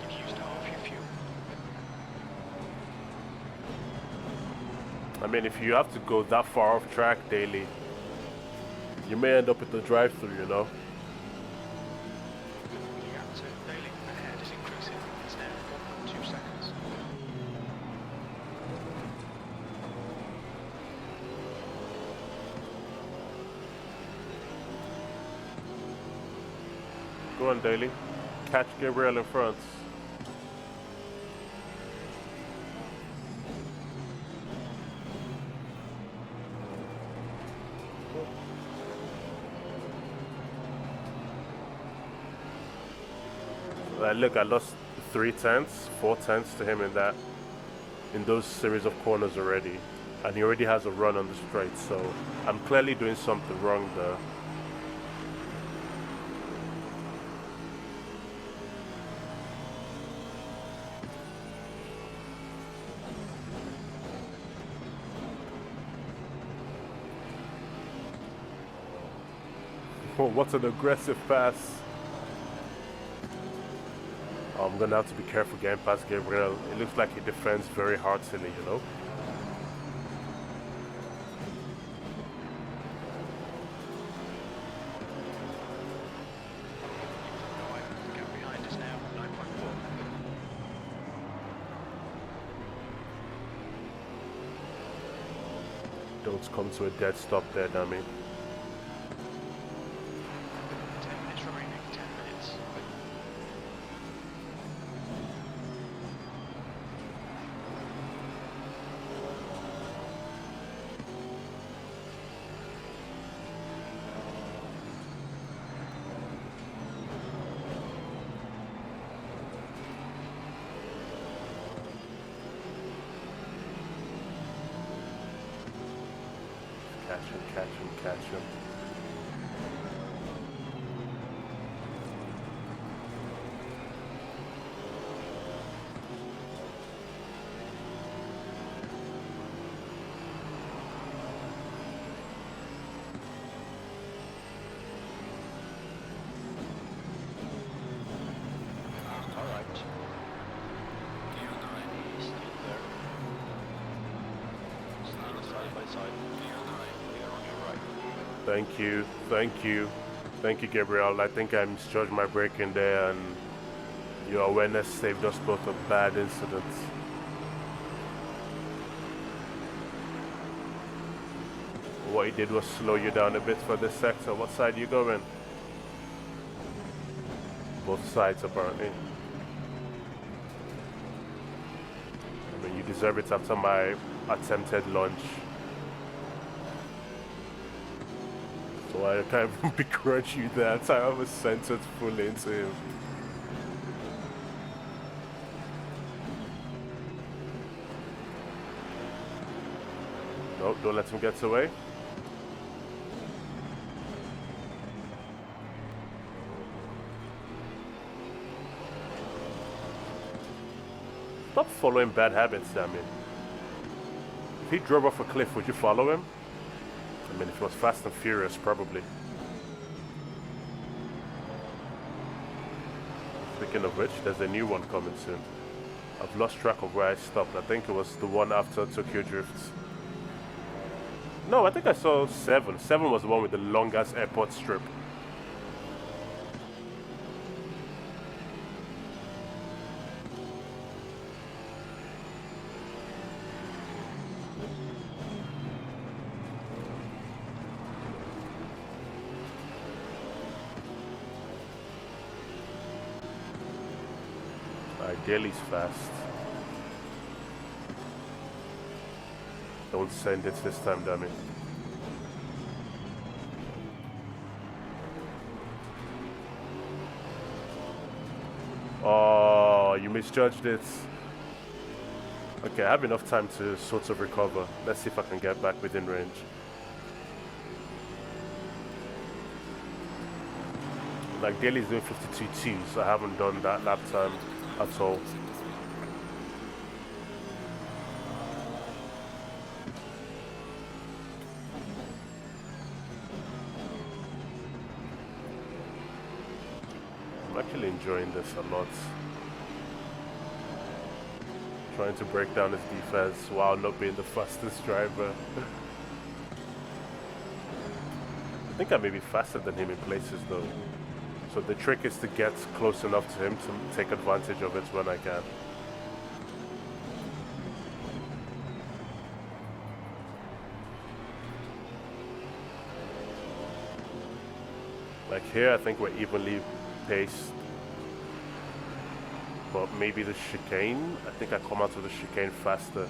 You've used half your fuel. I mean, if you have to go that far off track daily, you may end up at the drive-thru, you know? Yeah, so Daly ahead is increasing. It's now 1.2 seconds. Go on, Daly. Catch Gabriel in front. Look, I lost 3/10, 4/10 to him in those series of corners already, and he already has a run on the straight. So I'm clearly doing something wrong there. Oh, what an aggressive pass! I'm gonna have to be careful getting past Gabriel. It looks like he defends very heartily, you know? The gap behind is now 9.4. Don't come to a dead stop there, dummy. 10 minutes remaining. 10 minutes. Catch him, catch him, catch him. All right. Clear on the right. He's still there. Still side by side. Clear on the right. Clear on your right. Thank you, thank you. Thank you, Gabriel. I think I misjudged my braking there, and your awareness saved us both a bad incident. What he did was slow you down a bit for this sector. What side you going? Both sides, apparently. I mean, you deserve it after my attempted launch. So I can't even begrudge you that. I was centered fully into him. No, don't let him get away. Stop following bad habits, damn it. If he drove off a cliff, would you follow him? I mean, if he was Fast and Furious, probably. Speaking of which, there's a new one coming soon. I've lost track of where I stopped. I think it was the one after Tokyo Drift. No, I think I saw 7. 7 was the one with the longest airport strip. Delhi's fast. Don't send it this time, dummy. Oh, you misjudged it. Okay, I have enough time to sort of recover. Let's see if I can get back within range. Like Delhi's doing 52.2, so I haven't done that lap time at all. I'm actually enjoying this a lot. Trying to break down his defense while not being the fastest driver. I think I may be faster than him in places though. So the trick is to get close enough to him to take advantage of it when I can. Like here, I think we're evenly paced. But maybe the chicane, I think I come out of the chicane faster.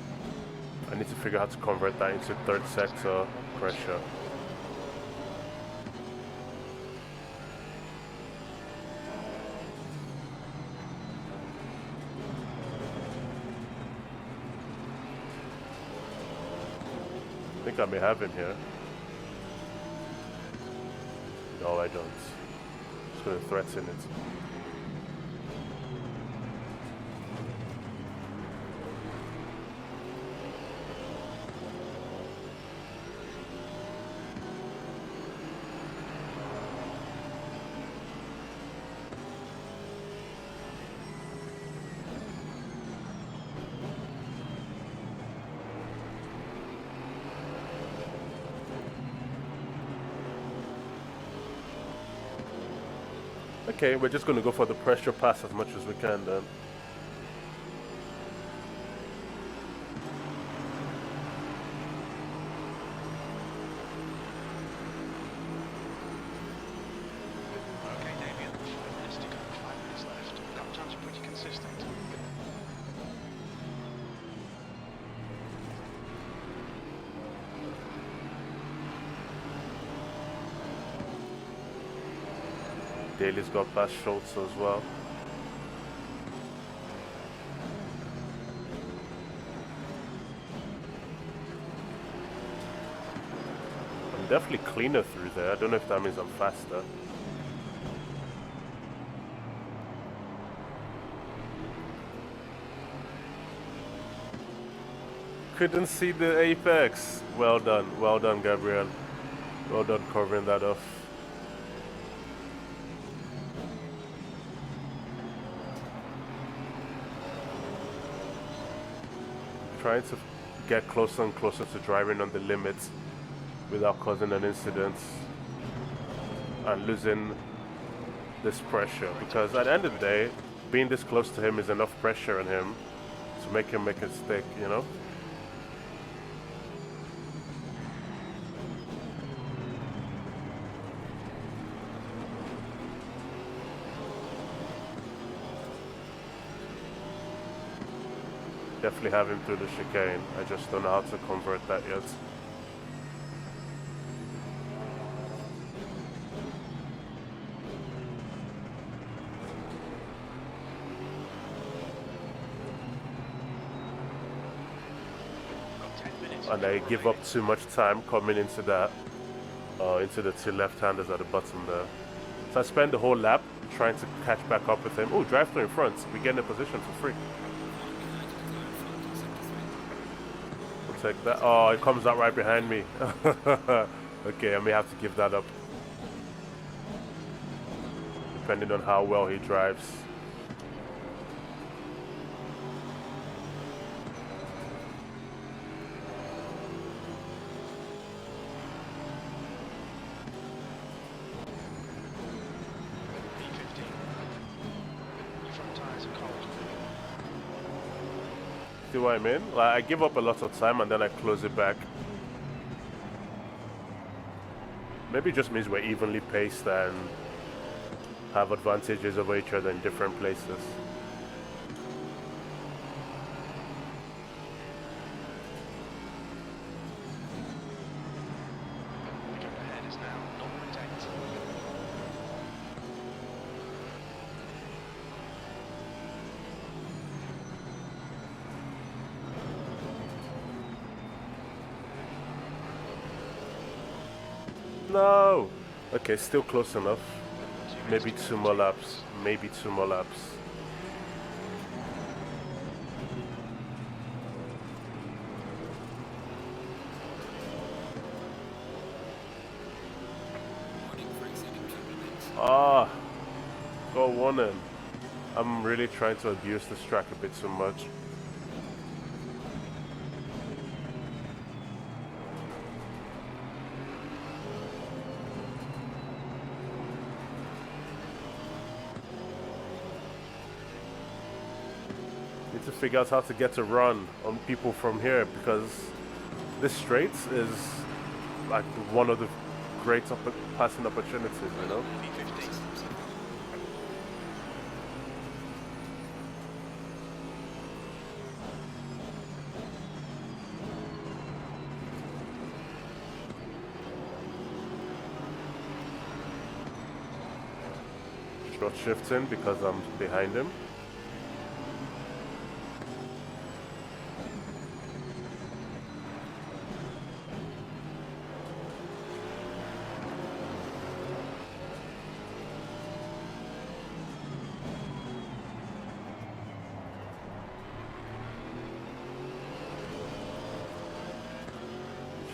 I need to figure out how to convert that into third sector pressure. I think I may have him here. No, I don't. Just going to threaten it. Okay, we're just going to go for the pressure pass as much as we can then. Okay, Damien, 5 minutes to go, 5 minutes left. Lap times are pretty consistent. Daly's got past Schultz as well. I'm definitely cleaner through there. I don't know if that means I'm faster. Couldn't see the apex. Well done, Gabriel. Well done covering that off. Trying to get closer and closer to driving on the limits without causing an incident and losing this pressure, because at the end of the day, being this close to him is enough pressure on him to make him make a mistake, you know? Definitely have him through the chicane. I just don't know how to convert that yet. Got 10 minutes. And I give up too much time coming into that, into the two left-handers at the bottom there. So I spend the whole lap trying to catch back up with him. Oh, drive through in front. We get in a position for free. take that. Oh, it comes out right behind me. Okay, I may have to give that up. Depending on how well he drives. P15. Your front tyres are cold. See what I mean? Like, I give up a lot of time and then I close it back. Maybe it just means we're evenly paced and have advantages over each other in different places. The gap ahead is now 0.8. No! Okay, still close enough. 2 Maybe minutes to two go, more 2 laps. minutes. Maybe two more laps. Warning for exceeding turbulence. Ah! Got warning. I'm really trying to abuse this track a bit too much. Need to figure out how to get a run on people from here because this straight is like one of the great passing opportunities, you know? P15. Short shifting because I'm behind him.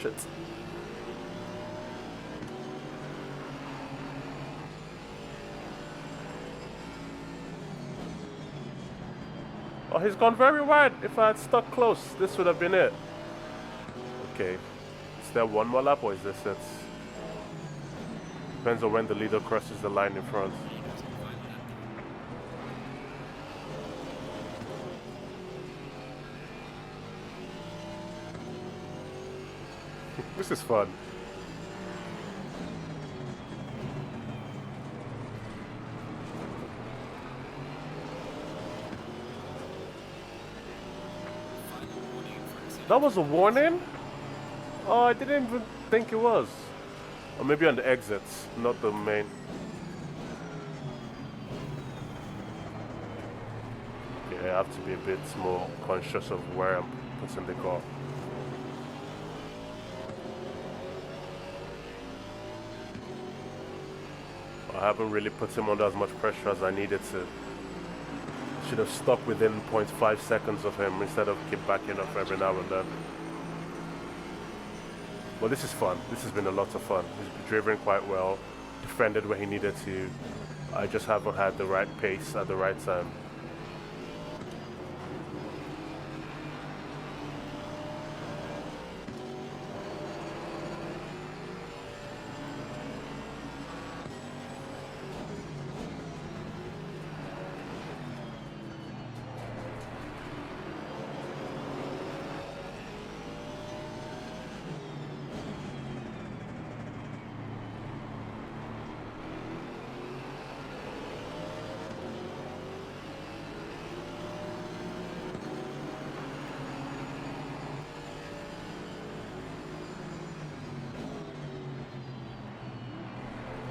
Shit. Oh, he's gone very wide. If I had stuck close, this would have been it. Okay. Is there one more lap or is this it? Depends on when the leader crosses the line in front. Leaders in final lap. This is fun. Final warning for exceeding That was a turbulence. warning? Oh, I didn't even think it was. Or maybe on the exits, not the main. Yeah, I have to be a bit more conscious of where I'm putting the car. I haven't really put him under as much pressure as I needed to. Should have stuck within 0.5 seconds of him instead of keep backing off every now and then. Well, this is fun. This has been a lot of fun. He's driven quite well, defended where he needed to. I just haven't had the right pace at the right time.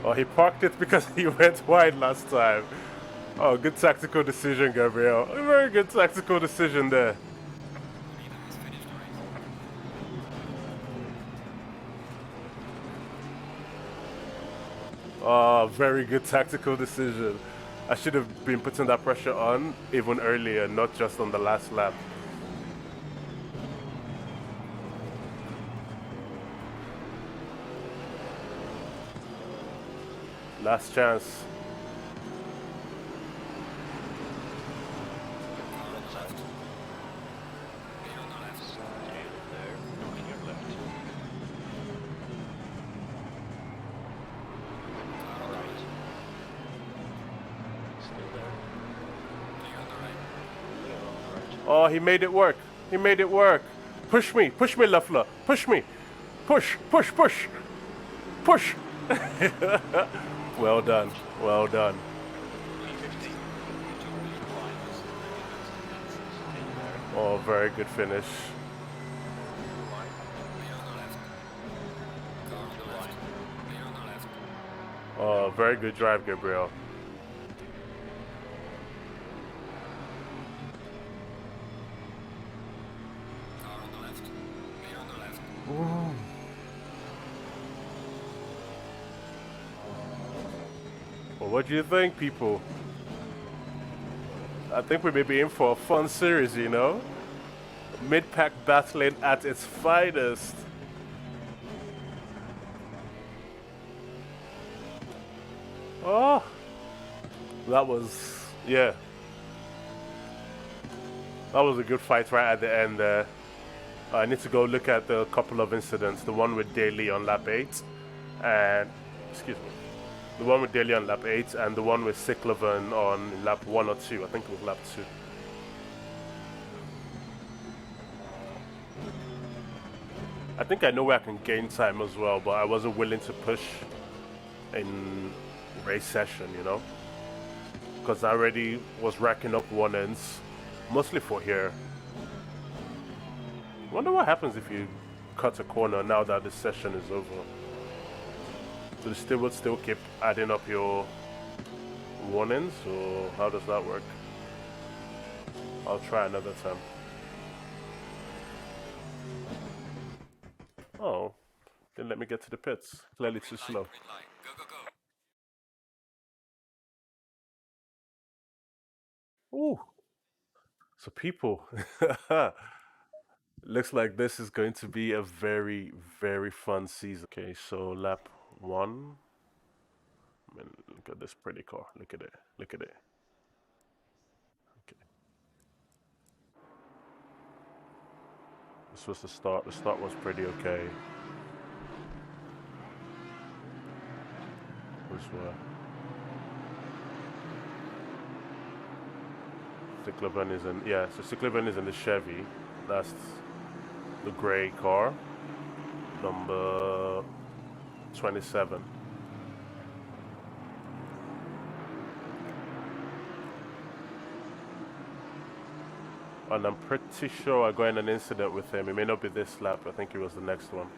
Oh, he parked it because he went wide last time. Oh, good tactical decision, Gabriel. A very good tactical decision there. Leader has finished the race. Oh, very good tactical decision. I should have been putting that pressure on even earlier, not just on the last lap. Last chance. Car on the left. Clear on the left. Still there. On your left. Car on the right. Still there. Clear on the right. Clear on the right. Oh, he made it work. He made it work. Push me, Leffler. Push me. Push, push, push. Push. Well done. Well done. 350. Oh, very good finish. Clear on the left. Car on the left. Clear on the left. Oh, very good drive, Gabriel. Car on the left. Clear on the left. Well, what do you think, people? I think we may be in for a fun series, you know? Mid-pack battling at its finest. Oh, that was, yeah. That was a good fight right at the end there. I need to go look at the couple of incidents. The one with Daly on lap 8 and, excuse me, the one with Daly on lap 8 and the one with Sickleven on lap 1 or 2. I think it was lap 2. I think I know where I can gain time as well, but I wasn't willing to push in race session, you know? Because I already was racking up warnings, mostly for here. Wonder what happens if you cut a corner now that the session is over. So they will still keep adding up your warnings, or how does that work? I'll try another time. Oh, didn't let me get to the pits. Clearly too slow. Green line. Go, go, go. Ooh. So people, looks like this is going to be a very, very fun season. Okay, so lap 1. I mean, look at this pretty car. Look at it. Look at it. Okay. This was the start. The start was pretty okay. Which were Sickleven is in, yeah, so Sickleven is in the Chevy. That's the grey car. Number 27. And I'm pretty sure I got in an incident with him. It may not be this lap. I think it was the next one.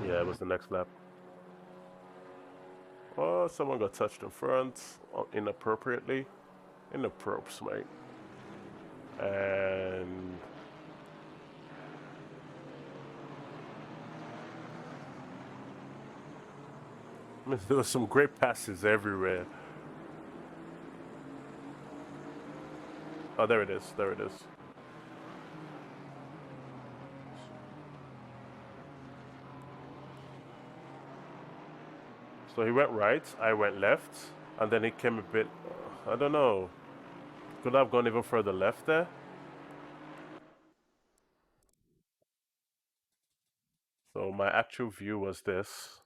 Yeah, it was the next lap. Oh, someone got touched in front inappropriately. Inappropriate, mate. And I mean, there were some great passes everywhere. Oh, there it is. There it is. So he went right, I went left, and then he came a bit, I don't know, could I have gone even further left there? So my actual view was this.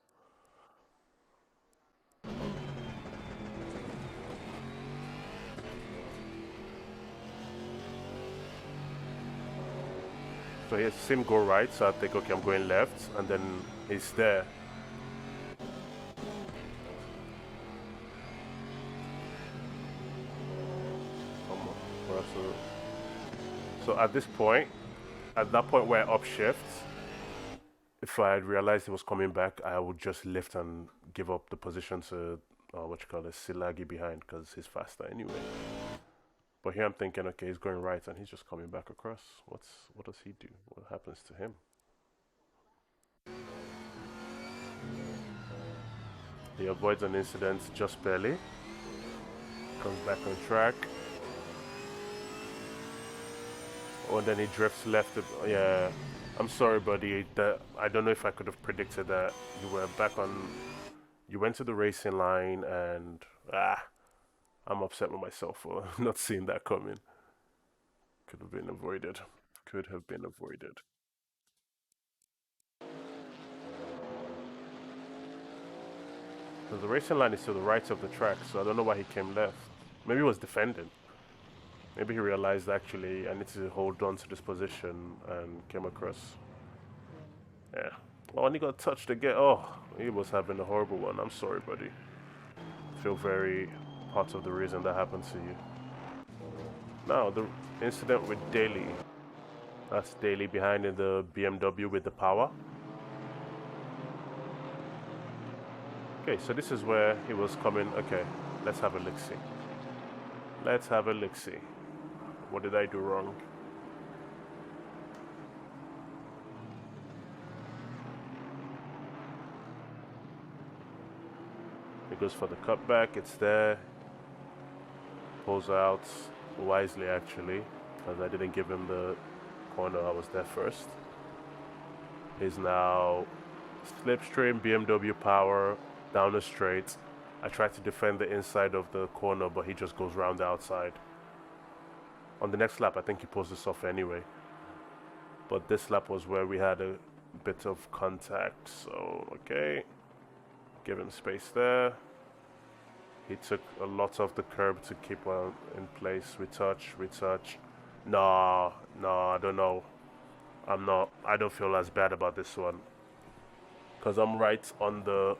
So he seen him go right, so I think, okay, I'm going left, and then he's there. So at this point, at that point where I upshift, if I had realized he was coming back, I would just lift and give up the position to, what you call it, Silagi behind, because he's faster anyway. But here I'm thinking, okay, he's going right and he's just coming back across. What does he do? What happens to him? He avoids an incident just barely. Comes back on track. Oh, and then he drifts left. Yeah, I'm sorry, buddy. That I don't know if I could have predicted that. You were back on. You went to the racing line, and I'm upset with myself for not seeing that coming. Could have been avoided. Could have been avoided. Because the racing line is to the right of the track, so I don't know why he came left. Maybe he was defending. Maybe he realized actually I need to hold on to this position and came across. Yeah. Oh, and he got touched again. Oh, he was having a horrible one. I'm sorry, buddy. I feel very part of the reason that happened to you. Now, the incident with Daly. That's Daly behind in the BMW with the power. Okay, so this is where he was coming. Okay, let's have a look-see. Let's have a look-see. What did I do wrong? He goes for the cutback. It's there. Pulls out wisely, actually, because I didn't give him the corner. I was there first. He's now slipstream, BMW power, down the straight. I tried to defend the inside of the corner, but he just goes round the outside. On the next lap, I think he pulls this off anyway. But this lap was where we had a bit of contact. So, okay. Give him space there. He took a lot of the curb to keep in place. Retouch. No, I don't know. I don't feel as bad about this one. Because I'm right on the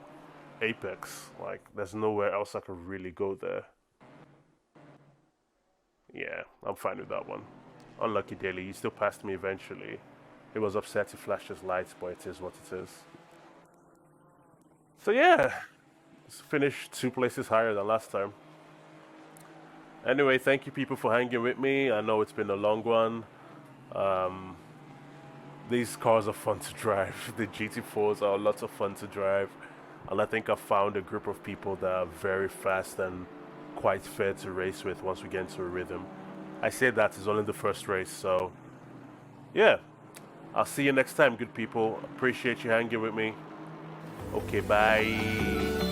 apex. Like, there's nowhere else I could really go there. Yeah, I'm fine with that one. Unlucky Daly, he still passed me eventually. He was upset he flashed his lights, but it is what it is. So yeah, let's finish 2 places higher than last time. Anyway, thank you people for hanging with me. I know it's been a long one. These cars are fun to drive. The GT4s are lots of fun to drive. And I think I've found a group of people that are very fast and quite fair to race with once we get into a rhythm. I say that is only the first race, so yeah. I'll see you next time, good people. Appreciate you hanging with me. Okay, bye.